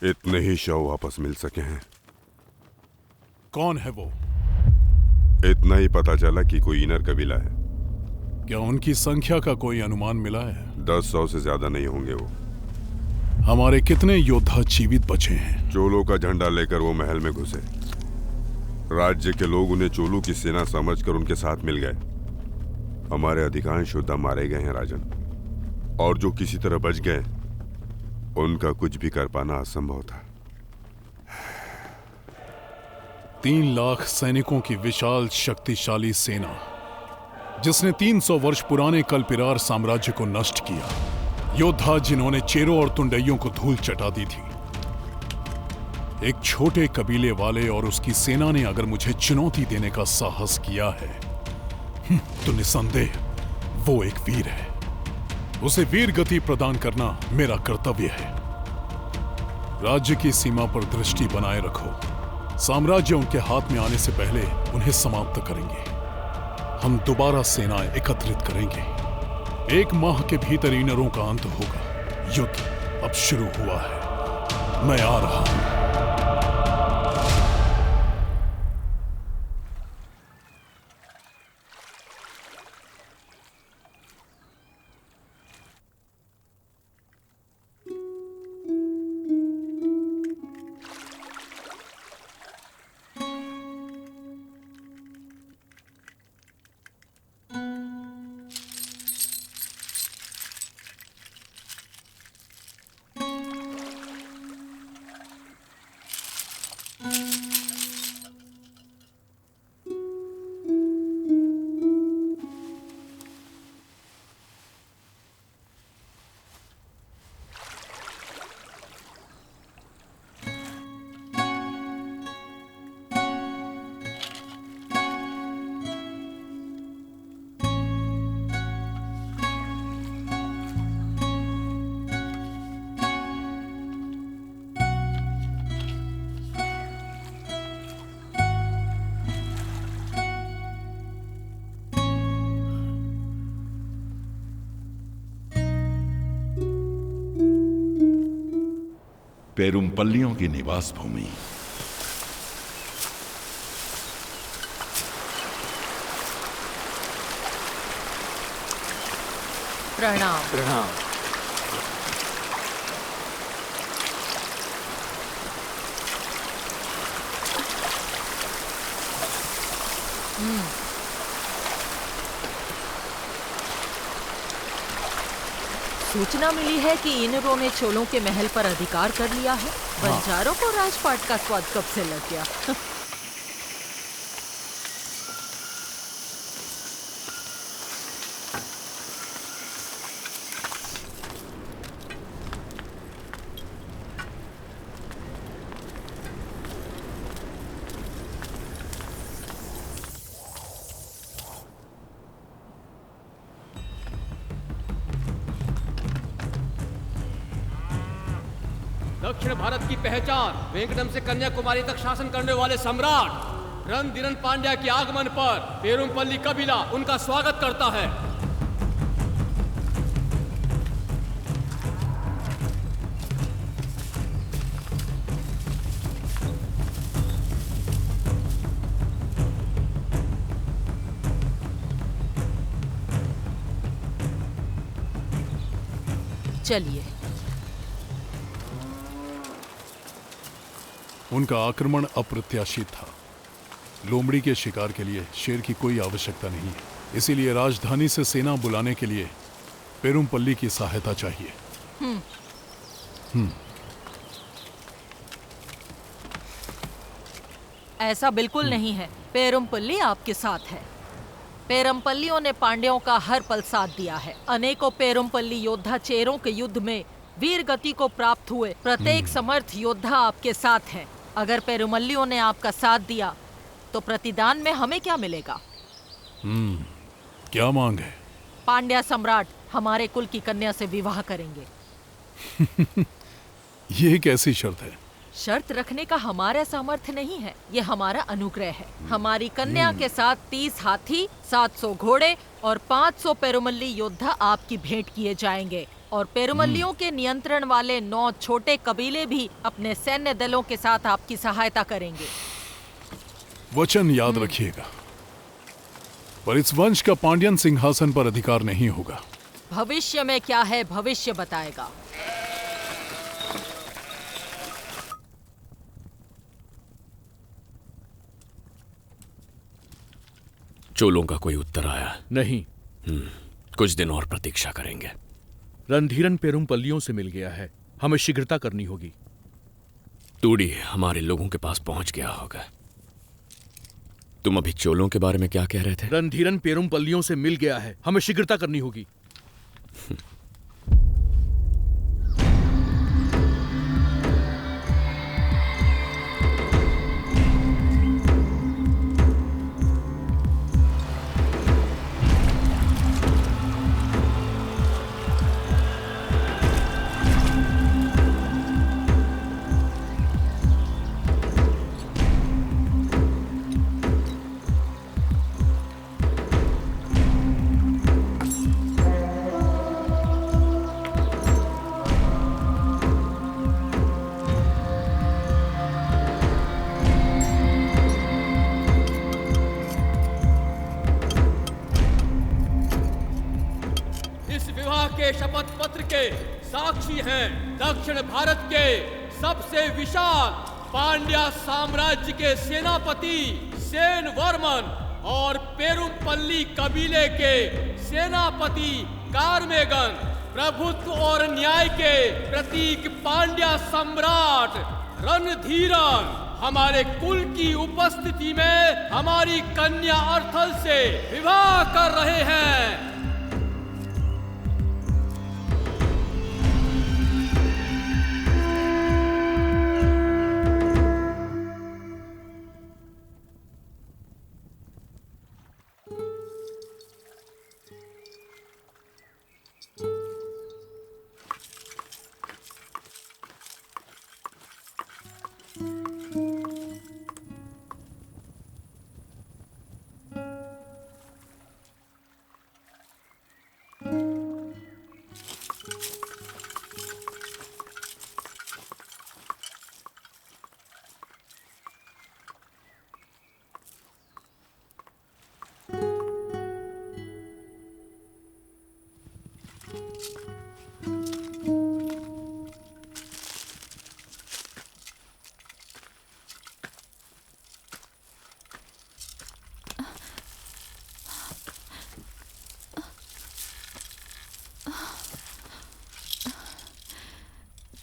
Speaker 18: इतने ही शव वापस मिल सके हैं।
Speaker 16: कौन है वो?
Speaker 18: इतना ही पता चला कि कोई इनर कबीला है।
Speaker 16: क्या उनकी संख्या का कोई अनुमान मिला है?
Speaker 18: 10-100 से ज्यादा नहीं होंगे वो।
Speaker 16: हमारे कितने योद्धा जीवित बचे हैं?
Speaker 18: चोलों का झंडा लेकर वो महल में घुसे। राज्य के लोग उन्हें चोलों की सेना समझकर उनके साथ मिल गए। हमारे अधिकांश योद्धा मारे गए हैं राजन, और जो किसी तरह बच गए उनका कुछ भी कर पाना असंभव था।
Speaker 16: 3 लाख सैनिकों की विशाल शक्तिशाली सेना, जिसने 300 वर्ष पुराने कल्पिरार साम्राज्य को नष्ट किया। योद्धा जिन्होंने चेरों और तुंडइयों को धूल चटा दी थी। एक छोटे कबीले वाले और उसकी सेना ने अगर मुझे चुनौती देने का साहस किया है तो निसंदेह वो एक वीर है। उसे वीर गति प्रदान करना मेरा कर्तव्य है। राज्य की सीमा पर दृष्टि बनाए रखो। साम्राज्य उनके हाथ में आने से पहले उन्हें समाप्त करेंगे। हम दोबारा सेनाएं एकत्रित करेंगे। 1 माह के भीतर इनरों का अंत होगा। युद्ध अब शुरू हुआ है। मैं आ रहा हूं।
Speaker 1: पेरुमपल्लियों की निवास भूमि।
Speaker 10: प्रणाम।
Speaker 4: प्रणाम।
Speaker 10: सूचना मिली है कि इनरों ने चोलों के महल पर अधिकार कर लिया है। बंजारों को राजपाट का स्वाद कब से लग गया?
Speaker 19: दक्षिण भारत की पहचान, वेंकटम से कन्याकुमारी तक शासन करने वाले सम्राट रणधीरन पांड्या के आगमन पर पेरुमपल्ली कबीला उनका स्वागत करता है।
Speaker 10: चलिए।
Speaker 16: उनका आक्रमण अप्रत्याशित था। लोमड़ी के शिकार के लिए शेर की कोई आवश्यकता नहीं है, इसीलिए राजधानी से सेना बुलाने के लिए पेरुमपल्ली की सहायता चाहिए।
Speaker 10: ऐसा बिल्कुल नहीं है। पेरुमपल्ली आपके साथ है। पेरुमपल्लियों ने पांड्यों का हर पल साथ दिया है। अनेकों पेरुमपल्ली योद्धा चेरों के युद्ध में वीर गति को प्राप्त हुए। प्रत्येक समर्थ योद्धा आपके साथ है। अगर पेरुमल्लियों ने आपका साथ दिया तो प्रतिदान में हमें क्या मिलेगा?
Speaker 16: क्या मांग है?
Speaker 10: पांड्या सम्राट हमारे कुल की कन्या से विवाह करेंगे।
Speaker 16: ये कैसी शर्त है?
Speaker 10: शर्त रखने का हमारा सामर्थ्य नहीं है, ये हमारा अनुग्रह है। हमारी कन्या के साथ 30 हाथी, 700 घोड़े और 500 पेरुमल्ली योद्धा आपकी भेंट किए जाएंगे। और पेरुमल्लियों के नियंत्रण वाले 9 छोटे कबीले भी अपने सैन्य दलों के साथ आपकी सहायता करेंगे।
Speaker 16: वचन याद रखिएगा, पर इस वंश का पांड्यन सिंहासन पर अधिकार नहीं होगा।
Speaker 10: भविष्य में क्या है, भविष्य बताएगा।
Speaker 5: चोलों का कोई उत्तर आया
Speaker 8: नहीं।
Speaker 5: कुछ दिन और प्रतीक्षा करेंगे।
Speaker 8: रणधीरन पेरुमपल्लियों से मिल गया है, हमें शीघ्रता करनी होगी।
Speaker 5: तूड़ी हमारे लोगों के पास पहुंच गया होगा। तुम अभी चोलों के बारे में क्या कह रहे थे?
Speaker 8: रणधीरन पेरुमपल्लियों से मिल गया है, हमें शीघ्रता करनी होगी।
Speaker 19: शपथ पत्र के साक्षी हैं दक्षिण भारत के सबसे विशाल पांड्या साम्राज्य के सेनापति सेन वर्मन और पेरुमपल्ली कबीले के सेनापति कार्मेगन, प्रभुत्व और न्याय के प्रतीक पांड्या सम्राट रणधीरन हमारे कुल की उपस्थिति में हमारी कन्या अर्थल से विवाह कर रहे हैं।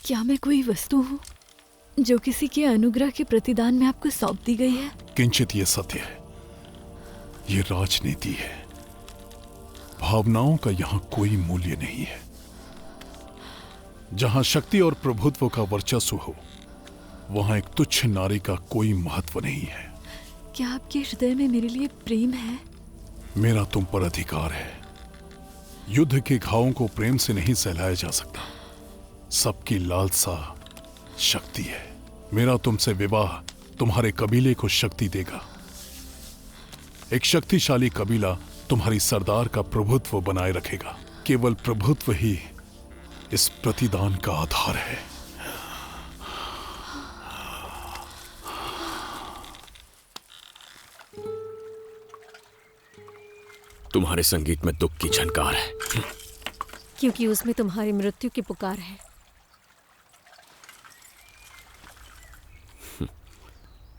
Speaker 7: क्या मैं कोई वस्तु हूँ जो किसी के अनुग्रह के प्रतिदान में आपको सौंप दी गई है?
Speaker 16: किंचित ये सत्य है, ये राजनीति है। भावनाओं का यहाँ कोई मूल्य नहीं है। जहाँ शक्ति और प्रभुत्व का वर्चस्व हो, वहाँ एक तुच्छ नारी का कोई महत्व नहीं है।
Speaker 7: क्या आपके हृदय में मेरे लिए प्रेम है?
Speaker 16: मेरा तुम पर अधिकार है। युद्ध के घावों को प्रेम से नहीं सहलाया जा सकता। सबकी लालसा शक्ति है। मेरा तुमसे विवाह तुम्हारे कबीले को शक्ति देगा। एक शक्तिशाली कबीला तुम्हारी सरदार का प्रभुत्व बनाए रखेगा। केवल प्रभुत्व ही इस प्रतिदान का आधार है।
Speaker 5: तुम्हारे संगीत में दुख की झनकार है,
Speaker 2: क्योंकि उसमें तुम्हारी मृत्यु की पुकार है।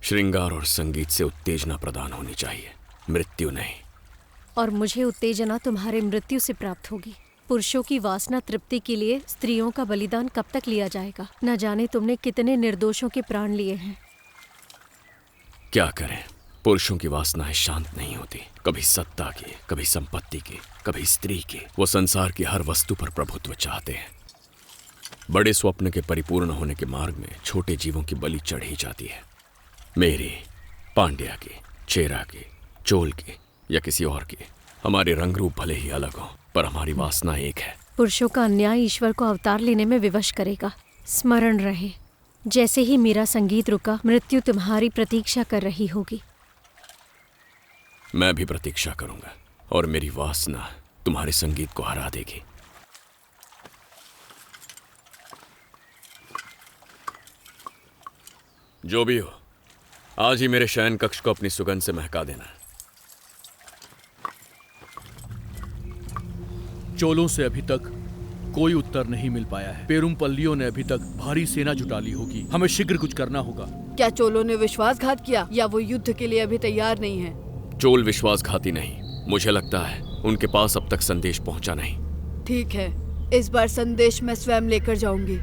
Speaker 5: श्रृंगार और संगीत से उत्तेजना प्रदान होनी चाहिए, मृत्यु नहीं।
Speaker 2: और मुझे उत्तेजना तुम्हारे मृत्यु से प्राप्त होगी। पुरुषों की वासना तृप्ति के लिए स्त्रियों का बलिदान कब तक लिया जाएगा? न जाने तुमने कितने निर्दोषों के प्राण लिए हैं।
Speaker 5: क्या करें, पुरुषों की वासनाएं शांत नहीं होती। कभी सत्ता की, कभी संपत्ति की, कभी स्त्री की। वो संसार की हर वस्तु पर प्रभुत्व चाहते हैं। बड़े स्वप्न के परिपूर्ण होने के मार्ग में छोटे जीवों की बलि चढ़ी जाती है। मेरी, पांड्या की, चेरा की, चोल की या किसी और की। हमारे रंग रूप भले ही अलग हो, पर हमारी वासना एक है।
Speaker 2: पुरुषों का अन्याय ईश्वर को अवतार लेने में विवश करेगा। स्मरण रहे, जैसे ही मेरा संगीत रुका, मृत्यु तुम्हारी प्रतीक्षा कर रही होगी।
Speaker 5: मैं भी प्रतीक्षा करूंगा और मेरी वासना तुम्हारे संगीत को हरा देगी। जो भी हो, आज ही मेरे शयन कक्ष को अपनी सुगंध से महका देना।
Speaker 20: चोलों से अभी तक कोई उत्तर नहीं मिल पाया है। पेरुमपल्लियों ने अभी तक भारी सेना जुटा ली होगी। हमें शीघ्र कुछ करना होगा।
Speaker 15: क्या चोलों ने विश्वासघात किया या वो युद्ध के लिए अभी तैयार नहीं है?
Speaker 5: चोल विश्वासघाती नहीं। मुझे लगता है उनके पास अब तक संदेश पहुंचा नहीं।
Speaker 15: ठीक है, इस बार संदेश मैं स्वयं लेकर जाऊंगी।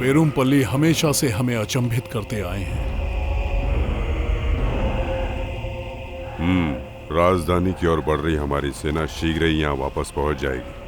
Speaker 16: पेरुमपल्ली हमेशा से हमें अचंभित करते आए हैं।
Speaker 18: राजधानी की ओर बढ़ रही हमारी सेना शीघ्र ही यहाँ वापस पहुंच जाएगी।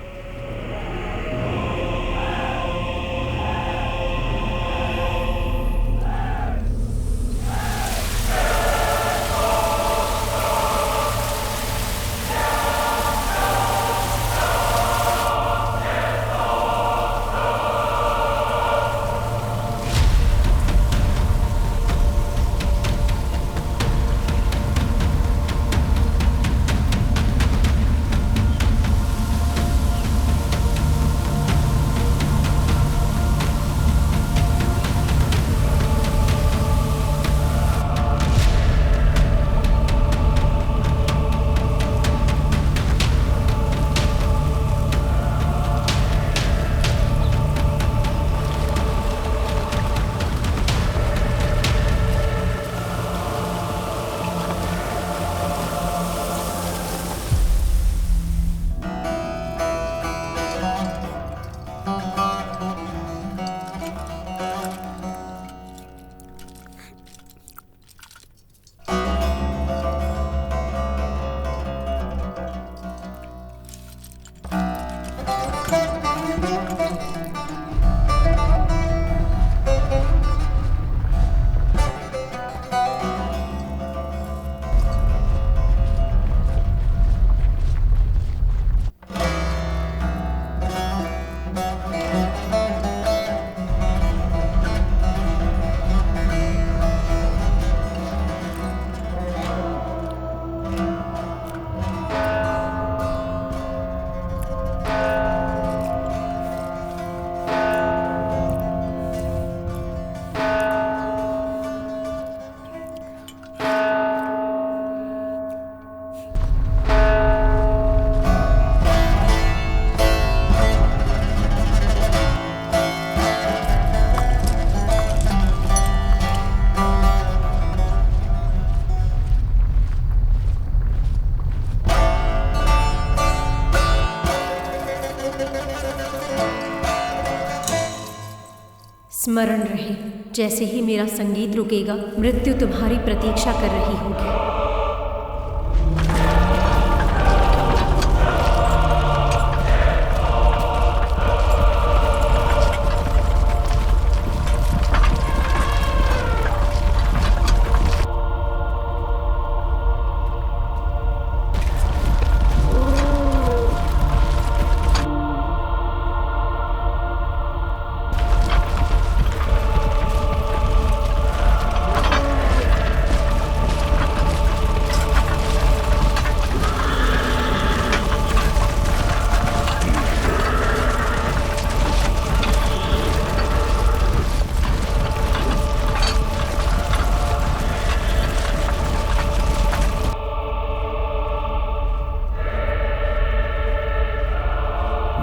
Speaker 2: स्मरण रहे, जैसे ही मेरा संगीत रुकेगा, मृत्यु तुम्हारी प्रतीक्षा कर रही होगी।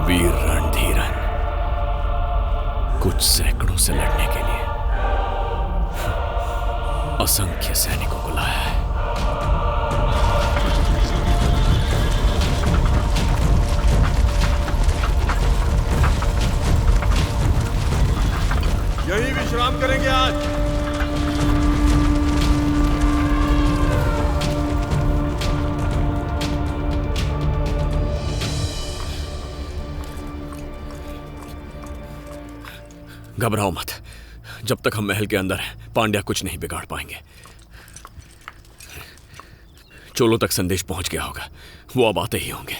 Speaker 5: वीर रणधीरन, कुछ सैकड़ों से लड़ने के लिए असंख्य सैनिकों को लाया है।
Speaker 18: यही विश्राम करेंगे आज।
Speaker 5: घबराओ मत, जब तक हम महल के अंदर हैं, पांड्या कुछ नहीं बिगाड़ पाएंगे। चोलों तक संदेश पहुंच गया होगा, वो अब आते ही होंगे।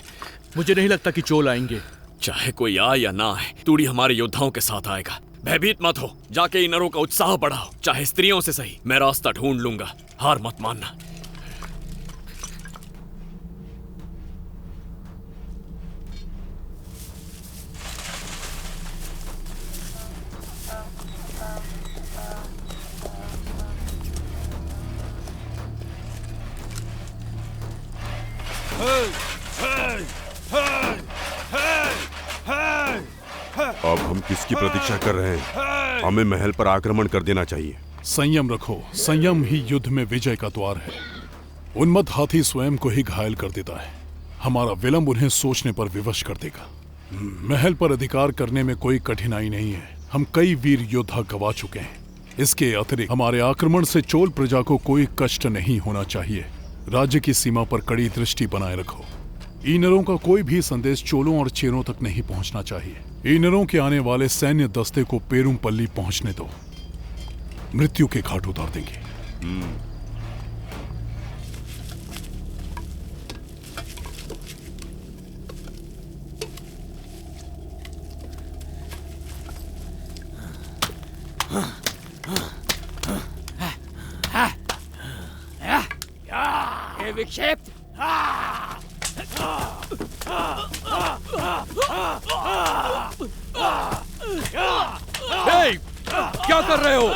Speaker 20: मुझे नहीं लगता कि चोल आएंगे।
Speaker 5: चाहे कोई आए या ना आए, तूड़ी हमारे योद्धाओं के साथ आएगा। भयभीत मत हो, जाके इनरों का उत्साह बढ़ाओ, चाहे स्त्रियों से सही। मैं रास्ता ढूंढ लूंगा, हार मत मानना।
Speaker 18: अब हम किसकी प्रतीक्षा कर रहे हैं? हमें महल पर आक्रमण कर देना चाहिए।
Speaker 16: संयम रखो, संयम ही युद्ध में विजय का द्वार है। उन्मत्त हाथी स्वयं को ही घायल कर देता है, हमारा विलंब उन्हें सोचने पर विवश कर देगा। महल पर अधिकार करने में कोई कठिनाई नहीं है, हम कई वीर योद्धा गवा चुके हैं। इसके अतिरिक्त हमारे आक्रमण से चोल प्रजा को कोई कष्ट नहीं होना चाहिए। राज्य की सीमा पर कड़ी दृष्टि बनाए रखो। ईनरों का कोई भी संदेश चोलों और चेरों तक नहीं पहुंचना चाहिए। ईनरों के आने वाले सैन्य दस्ते को पेरुमपल्ली पहुंचने दो, मृत्यु के घाट उतार देंगे।
Speaker 19: ये विक्षेप
Speaker 20: क्या कर रहे हो?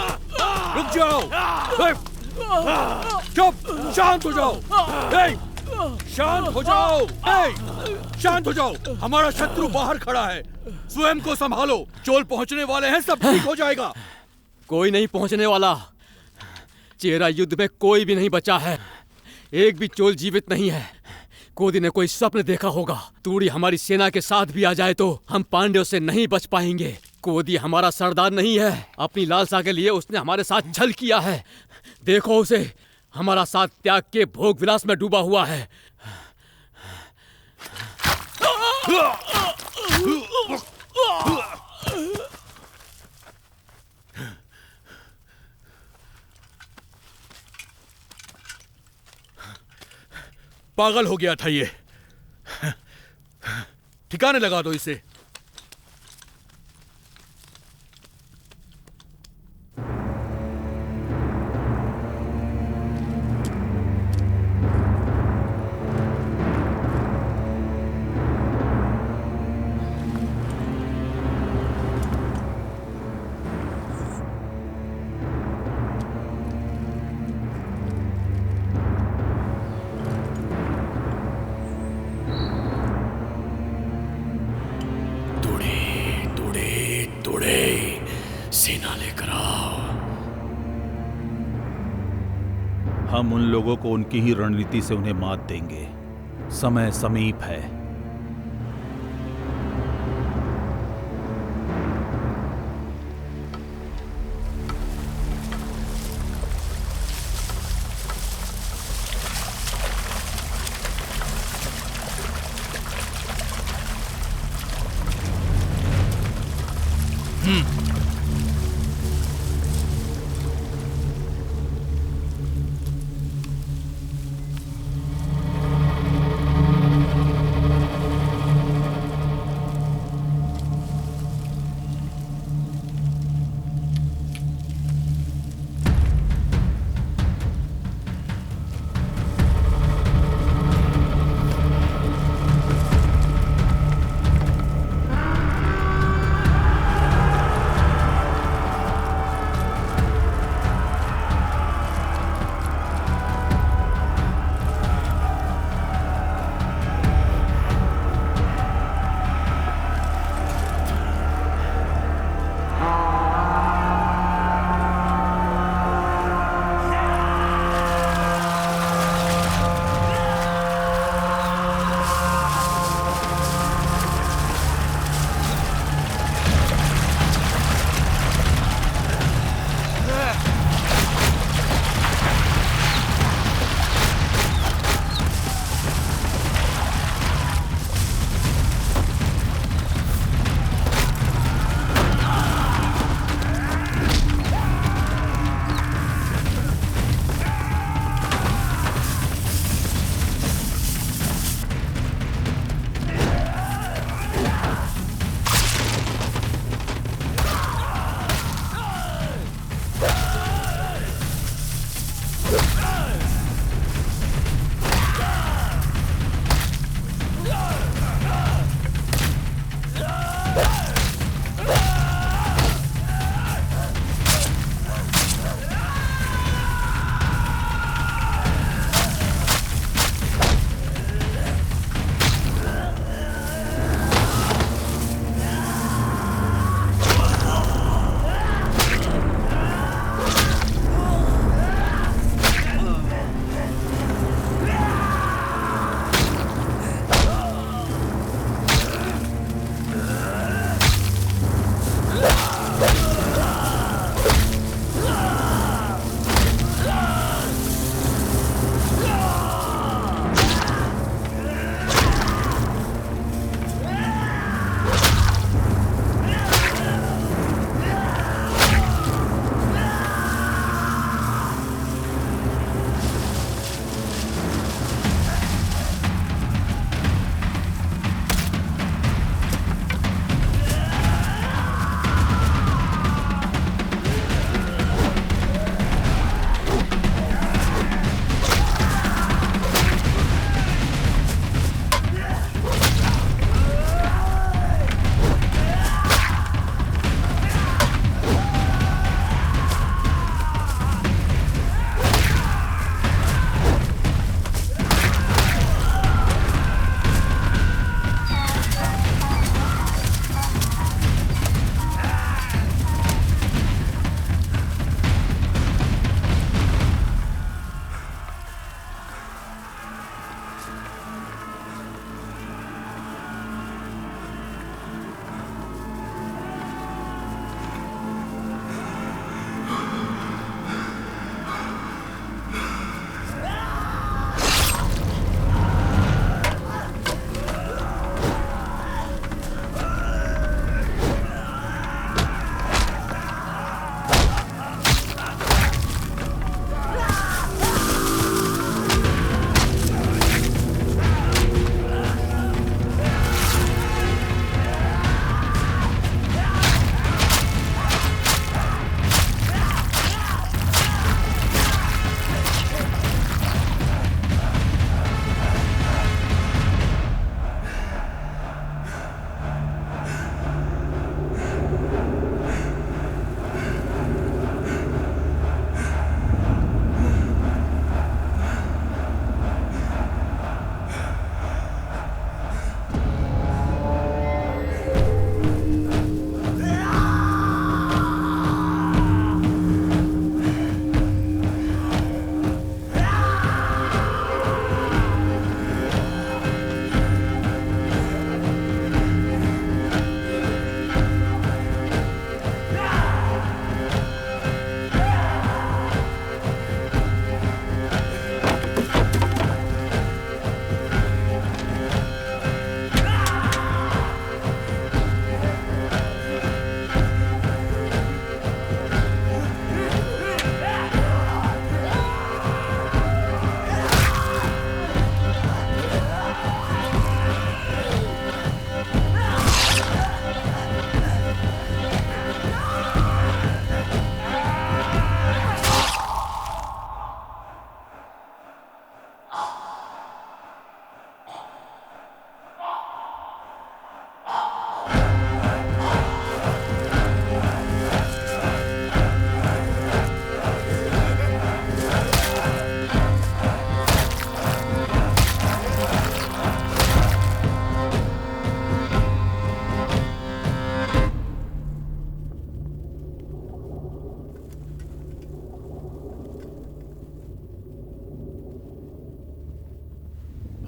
Speaker 20: रुक जाओ। चुप, शांत हो जाओ। शांत हो जाओ। शांत हो जाओ। हमारा शत्रु बाहर खड़ा है, स्वयं को संभालो। चोल पहुंचने वाले हैं, सब ठीक हो जाएगा।
Speaker 8: कोई नहीं पहुंचने वाला। चेरा युद्ध में कोई भी नहीं बचा है, एक भी चोल जीवित नहीं है। कोदी ने कोई स्वप्न देखा होगा, तूड़ी हमारी सेना के साथ भी आ जाए तो हम पांड्यों से नहीं बच पाएंगे। कोदी हमारा सरदार नहीं है, अपनी लालसा के लिए उसने हमारे साथ छल किया है। देखो उसे, हमारा साथ त्याग के भोग विलास में डूबा हुआ है।
Speaker 20: पागल हो गया था ये। ठिकाने लगा दो इसे।
Speaker 5: सेना लेकर आओ।
Speaker 9: हम उन लोगों को उनकी ही रणनीति से उन्हें मात देंगे। समय समीप है।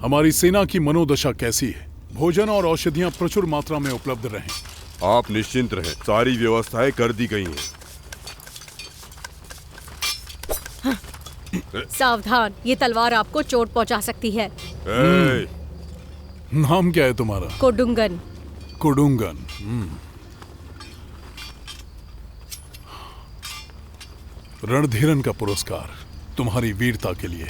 Speaker 16: हमारी सेना की मनोदशा कैसी है? भोजन और औषधियां प्रचुर मात्रा में उपलब्ध रहें।
Speaker 18: आप निश्चिंत रहें, सारी व्यवस्थाएं कर दी गई हैं।
Speaker 2: सावधान, ये तलवार आपको चोट पहुंचा सकती है।
Speaker 16: नाम क्या है तुम्हारा?
Speaker 2: कोडुंगन।
Speaker 16: कोडुंगन। रणधीरन का पुरस्कार तुम्हारी वीरता के लिए।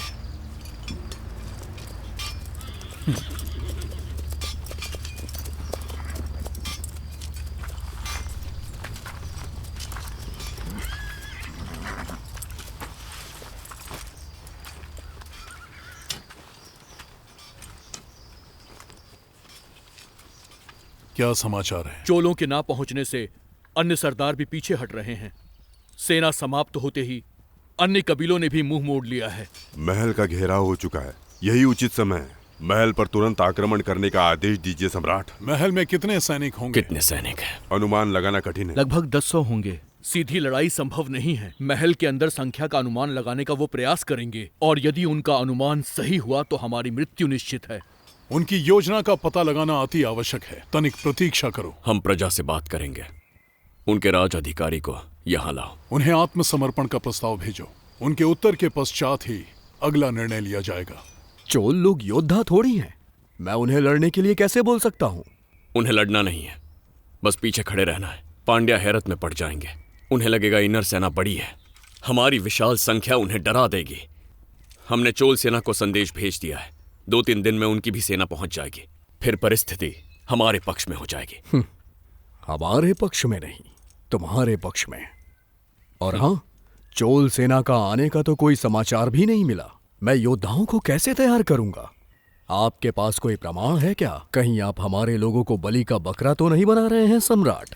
Speaker 16: क्या समाचार है?
Speaker 20: चोलों के ना पहुंचने से अन्य सरदार भी पीछे हट रहे हैं। सेना समाप्त होते ही अन्य कबीलों ने भी मुंह मोड़ लिया है।
Speaker 18: महल का घेराव हो चुका है, यही उचित समय है। महल पर तुरंत आक्रमण करने का आदेश दीजिए सम्राट।
Speaker 16: महल में कितने सैनिक होंगे?
Speaker 5: कितने सैनिक हैं?
Speaker 18: अनुमान लगाना कठिन है।
Speaker 12: लगभग 1000 होंगे।
Speaker 20: सीधी लड़ाई संभव नहीं है। महल के अंदर संख्या का अनुमान लगाने का वो प्रयास करेंगे, और यदि उनका अनुमान सही हुआ तो हमारी मृत्यु निश्चित है।
Speaker 16: उनकी योजना का पता लगाना अति आवश्यक है। तनिक प्रतीक्षा करो।
Speaker 5: हम प्रजा से बात करेंगे। उनके राज अधिकारी को यहाँ लाओ।
Speaker 16: उन्हें आत्मसमर्पण का प्रस्ताव भेजो। उनके उत्तर के पश्चात ही अगला निर्णय लिया जाएगा।
Speaker 4: चोल लोग योद्धा थोड़ी हैं। मैं उन्हें लड़ने के लिए कैसे बोल सकता हूँ?
Speaker 5: उन्हें लड़ना नहीं है, बस पीछे खड़े रहना है। पांड्या हैरत में पड़ जाएंगे। उन्हें लगेगा इनर सेना बड़ी है, हमारी विशाल संख्या उन्हें डरा देगी। हमने चोल सेना को संदेश भेज दिया है। 2-3 दिन में उनकी भी सेना पहुंच जाएगी। फिर परिस्थिति हमारे पक्ष में हो जाएगी।
Speaker 4: हमारे पक्ष में नहीं, तुम्हारे पक्ष में। और हाँ, चोल सेना का आने का तो कोई समाचार भी नहीं मिला। मैं योद्धाओं को कैसे तैयार करूंगा? आपके पास कोई प्रमाण है क्या? कहीं आप हमारे लोगों को बलि का बकरा तो नहीं बना रहे हैं सम्राट?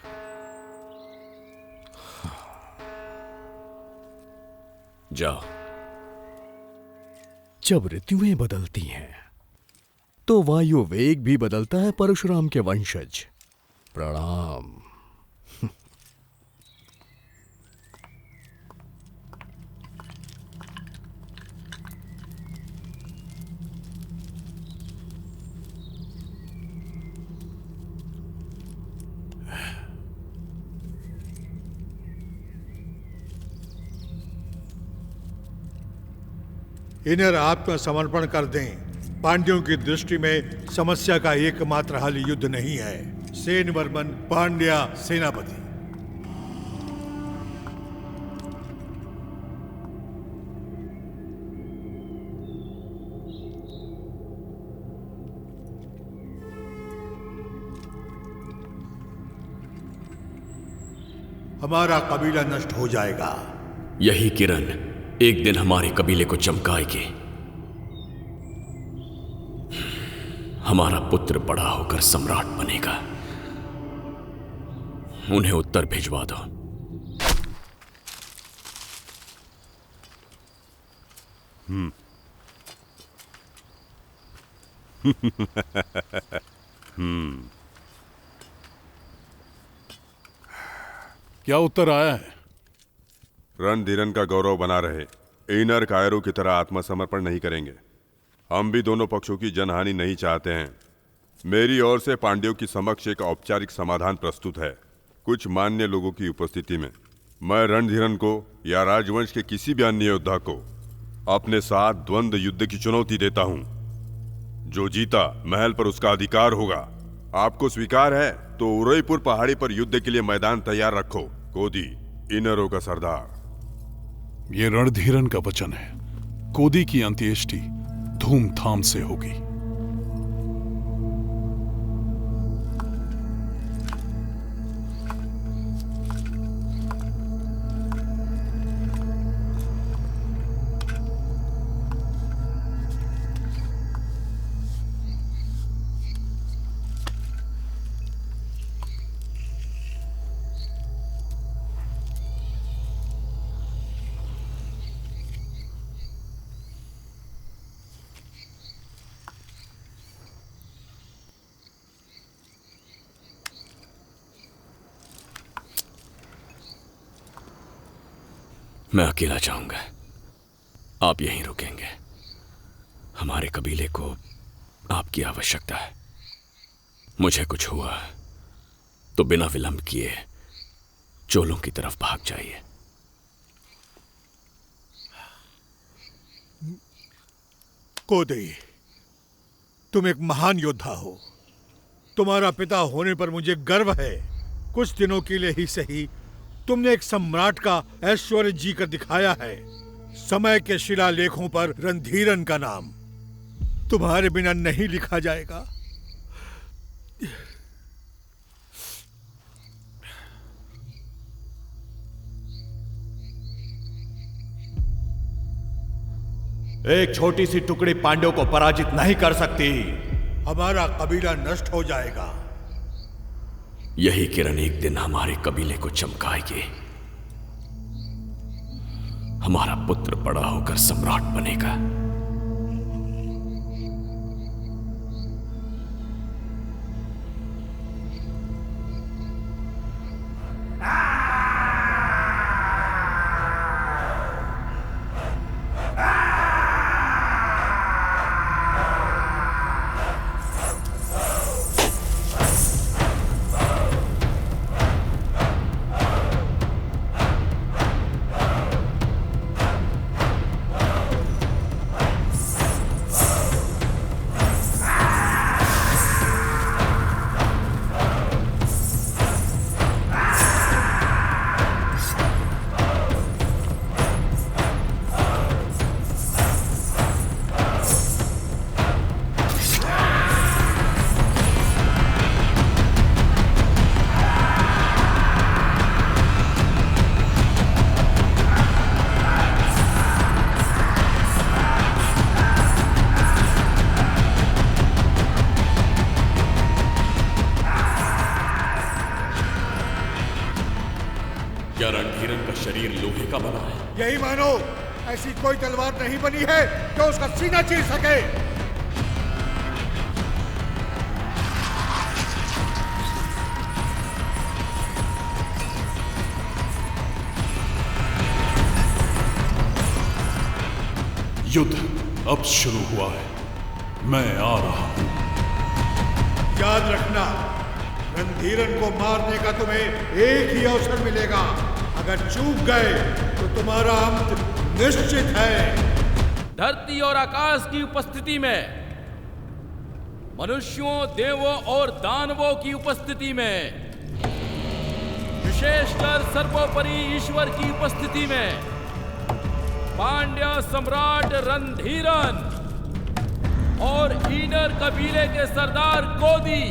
Speaker 5: जाओ।
Speaker 4: जब ऋतुएं बदलती हैं तो वायु वेग भी बदलता है। परशुराम के वंशज, प्रणाम।
Speaker 3: इन्हें आत्मसमर्पण कर दें। पांड्यों की दृष्टि में समस्या का एकमात्र हल युद्ध नहीं है। सेन वर्मन, पांड्या सेनापति। हमारा कबीला नष्ट हो जाएगा।
Speaker 5: यही किरण एक दिन हमारे कबीले को चमकाएगी। हमारा पुत्र बड़ा होकर सम्राट बनेगा। उन्हें उत्तर भिजवा दो।
Speaker 16: क्या उत्तर आया है?
Speaker 18: रणधीरन का गौरव बना रहे। इनर कायरों की तरह आत्मसमर्पण नहीं करेंगे। हम भी दोनों पक्षों की जनहानि नहीं चाहते हैं। मेरी ओर से पांड्यों की समक्ष एक औपचारिक समाधान प्रस्तुत है, कुछ मान्य लोगों की उपस्थिति में। मैं रणधीरन को या राजवंश के किसी भी अन्य योद्धा को अपने साथ द्वंद्व युद्ध की चुनौती देता हूं। जो जीता महल पर उसका अधिकार होगा। आपको स्वीकार है तो उदयपुर पहाड़ी पर युद्ध के लिए मैदान तैयार रखो। कोदी, इनरों का सरदार।
Speaker 16: ये रणधीरन का वचन है। कोदी की अंत्येष्टि धूमधाम से होगी।
Speaker 5: मैं अकेला जाऊंगा, आप यहीं रुकेंगे। हमारे कबीले को आपकी आवश्यकता है। मुझे कुछ हुआ तो बिना विलंब किए चोलों की तरफ भाग जाइए।
Speaker 3: कोदई, तुम एक महान योद्धा हो। तुम्हारा पिता होने पर मुझे गर्व है। कुछ दिनों के लिए ही सही, तुमने एक सम्राट का ऐश्वर्य जी कर दिखाया है। समय के शिलालेखों पर रणधीरन का नाम तुम्हारे बिना नहीं लिखा जाएगा।
Speaker 21: एक छोटी सी टुकड़ी पांड्यों को पराजित नहीं कर सकती।
Speaker 3: हमारा कबीला नष्ट हो जाएगा।
Speaker 5: यही किरण एक दिन हमारे कबीले को चमकाएगी। हमारा पुत्र बड़ा होकर सम्राट बनेगा। क्या रणधीरन का शरीर लोहे का बना है?
Speaker 3: यही मानो। ऐसी कोई तलवार नहीं बनी है जो उसका सीना चीर सके।
Speaker 16: युद्ध अब शुरू हुआ है। मैं आ रहा हूं।
Speaker 3: याद रखना, रणधीरन को मारने का तुम्हें एक ही अवसर मिलेगा। अगर चूक गए तो तुम्हारा अंत निश्चित है।
Speaker 19: धरती और आकाश की उपस्थिति में, मनुष्यों, देवों और दानवों की उपस्थिति में, विशेषकर सर्वोपरि ईश्वर की उपस्थिति में, पांड्य सम्राट रणधीरन और ईनर कबीले के सरदार कोदी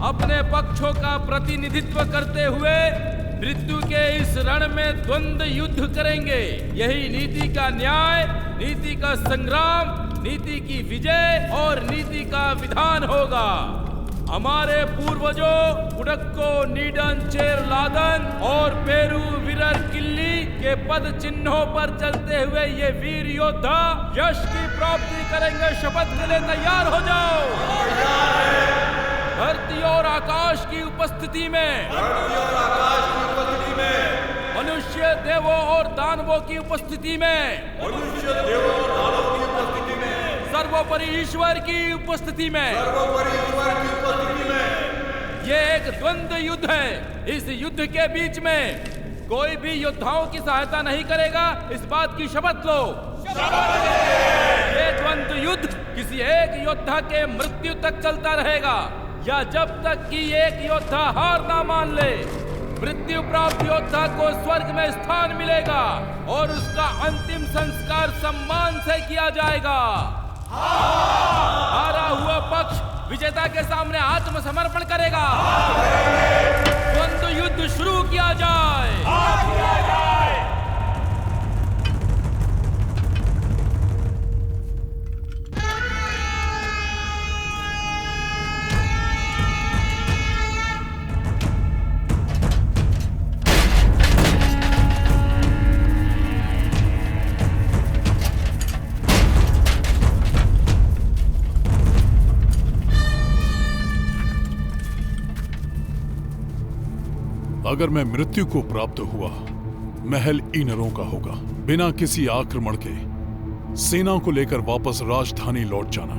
Speaker 19: अपने पक्षों का प्रतिनिधित्व करते हुए मृत्यु के इस रण में द्वंद्व युद्ध करेंगे। यही नीति का न्याय, नीति का संग्राम, नीति की विजय और नीति का विधान होगा। हमारे पूर्वजों उडक्को, नीडन, चेरलादन और पेरू विरर किल्ली के पद चिन्हों पर चलते हुए ये वीर योद्धा यश की प्राप्ति करेंगे। शपथ के लिए तैयार हो जाओ। धरती और आकाश की उपस्थिति में, मनुष्य, देवों और दानवों की उपस्थिति में, सर्वोपरि ईश्वर की उपस्थिति में, ये एक द्वंद्व युद्ध है। इस युद्ध के बीच में कोई भी योद्धाओं की सहायता नहीं करेगा। इस बात की शपथ लो। ये द्वंद्व युद्ध किसी एक योद्धा के मृत्यु तक चलता रहेगा, या जब तक कि एक योद्धा हार ना मान ले। मृत्यु प्राप्त योद्धा को स्वर्ग में स्थान मिलेगा और उसका अंतिम संस्कार सम्मान से किया जाएगा। हारा हुआ पक्ष विजेता के सामने आत्मसमर्पण करेगा। द्वंद्व युद्ध शुरू किया जाए।
Speaker 16: अगर मैं मृत्यु को प्राप्त हुआ, महल ईनरों का होगा। बिना किसी आक्रमण के सेना को लेकर वापस राजधानी लौट जाना।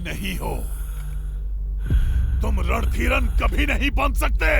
Speaker 16: नहीं हो। तुम रणधीरन कभी नहीं बन सकते।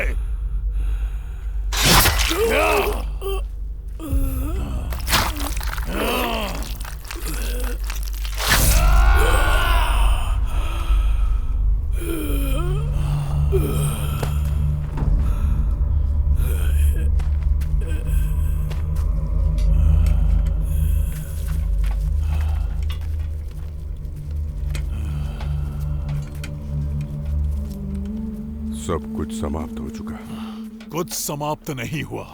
Speaker 18: सब कुछ समाप्त हो चुका।
Speaker 16: कुछ समाप्त नहीं हुआ।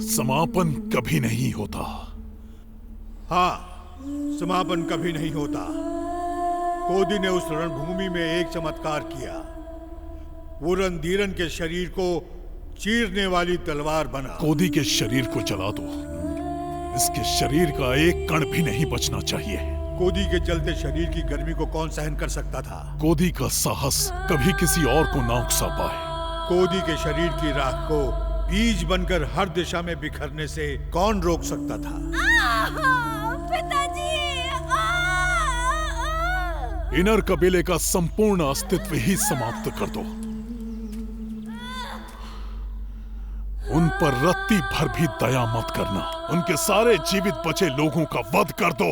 Speaker 16: समापन कभी नहीं होता।
Speaker 3: हाँ, समापन कभी नहीं होता। कोदी ने उस रणभूमि में एक चमत्कार किया। वो रणधीरन के शरीर को चीरने वाली तलवार बना।
Speaker 16: कोदी के शरीर को जला दो। इसके शरीर का एक कण भी नहीं बचना चाहिए।
Speaker 3: कोदी के जलते शरीर की गर्मी को कौन सहन कर सकता था?
Speaker 16: कोदी का साहस कभी किसी और को ना उकसा पाए।
Speaker 3: कोदी के शरीर की राख को बीज बनकर हर दिशा में बिखरने से कौन रोक सकता था?
Speaker 13: पिताजी!
Speaker 16: इनर कबीले का संपूर्ण अस्तित्व ही समाप्त कर दो। उन पर रत्ती भर भी दया मत करना। उनके सारे जीवित बचे लोगों का वध कर दो।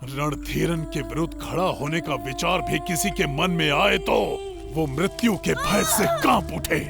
Speaker 16: रणधीरन के विरुद्ध खड़ा होने का विचार भी किसी के मन में आए तो वो मृत्यु के भय से कांप उठे।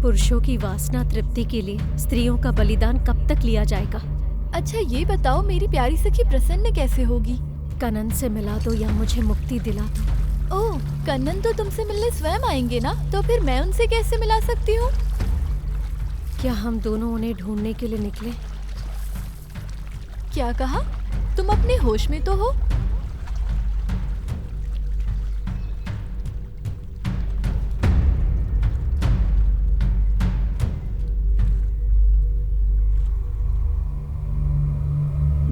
Speaker 2: पुरुषों की वासना तृप्ति के लिए स्त्रियों का बलिदान कब तक लिया जाएगा?
Speaker 7: अच्छा ये बताओ, मेरी प्यारी सखी प्रसन्न कैसे होगी?
Speaker 2: कनन से मिला दो या मुझे मुक्ति दिला दो।
Speaker 7: ओह, कन्नन तो तुमसे मिलने स्वयं आएंगे ना, तो फिर मैं उनसे कैसे मिला सकती हूँ?
Speaker 2: क्या हम दोनों उन्हें ढूंढने के लिए निकले?
Speaker 7: क्या कहा? तुम अपने होश में तो हो?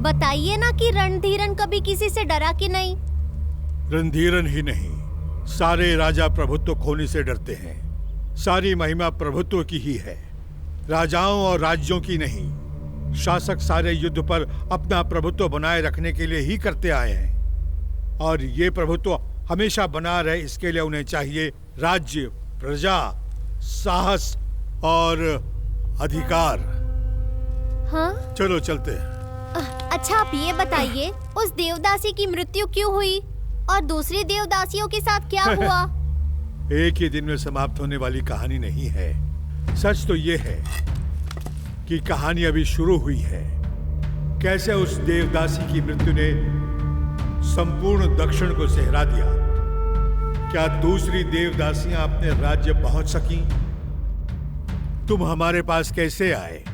Speaker 6: बताइए ना कि रणधीरन कभी किसी से डरा कि नहीं?
Speaker 3: रणधीरन ही नहीं, सारे राजा प्रभुत्व खोने से डरते हैं। सारी महिमा प्रभुत्व की ही है, राजाओं और राज्यों की नहीं। शासक सारे युद्ध पर अपना प्रभुत्व बनाए रखने के लिए ही करते आए हैं, और ये प्रभुत्व हमेशा बना रहे इसके लिए उन्हें चाहिए राज्य, प्रजा, साहस और अधिकार।
Speaker 6: हाँ?
Speaker 3: चलो चलते हैं।
Speaker 6: अच्छा आप ये बताइए, उस देवदासी की मृत्यु क्यों हुई और दूसरी देवदासियों के साथ क्या हुआ?
Speaker 3: एक ही दिन में समाप्त होने वाली कहानी नहीं है। सच तो ये है कि कहानी अभी शुरू हुई है। कैसे उस देवदासी की मृत्यु ने संपूर्ण दक्षिण को सहरा दिया। क्या दूसरी देवदासियां अपने राज्य पहुंच सकी? तुम हमारे पास कैसे आए?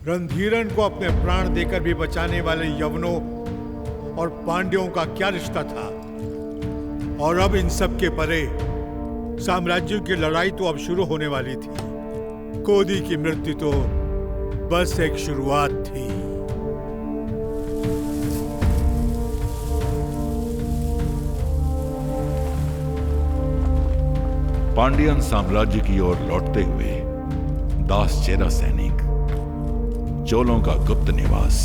Speaker 3: रणधीरन को अपने प्राण देकर भी बचाने वाले यवनों और पांड्यों का क्या रिश्ता था? और अब इन सब के परे साम्राज्यों की लड़ाई तो अब शुरू होने वाली थी। कोदी की मृत्यु तो बस एक शुरुआत थी।
Speaker 1: पांडियन साम्राज्य की ओर लौटते हुए दासचेरा सैनिक, चोलों का गुप्त निवास।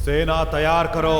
Speaker 21: सेना तैयार करो।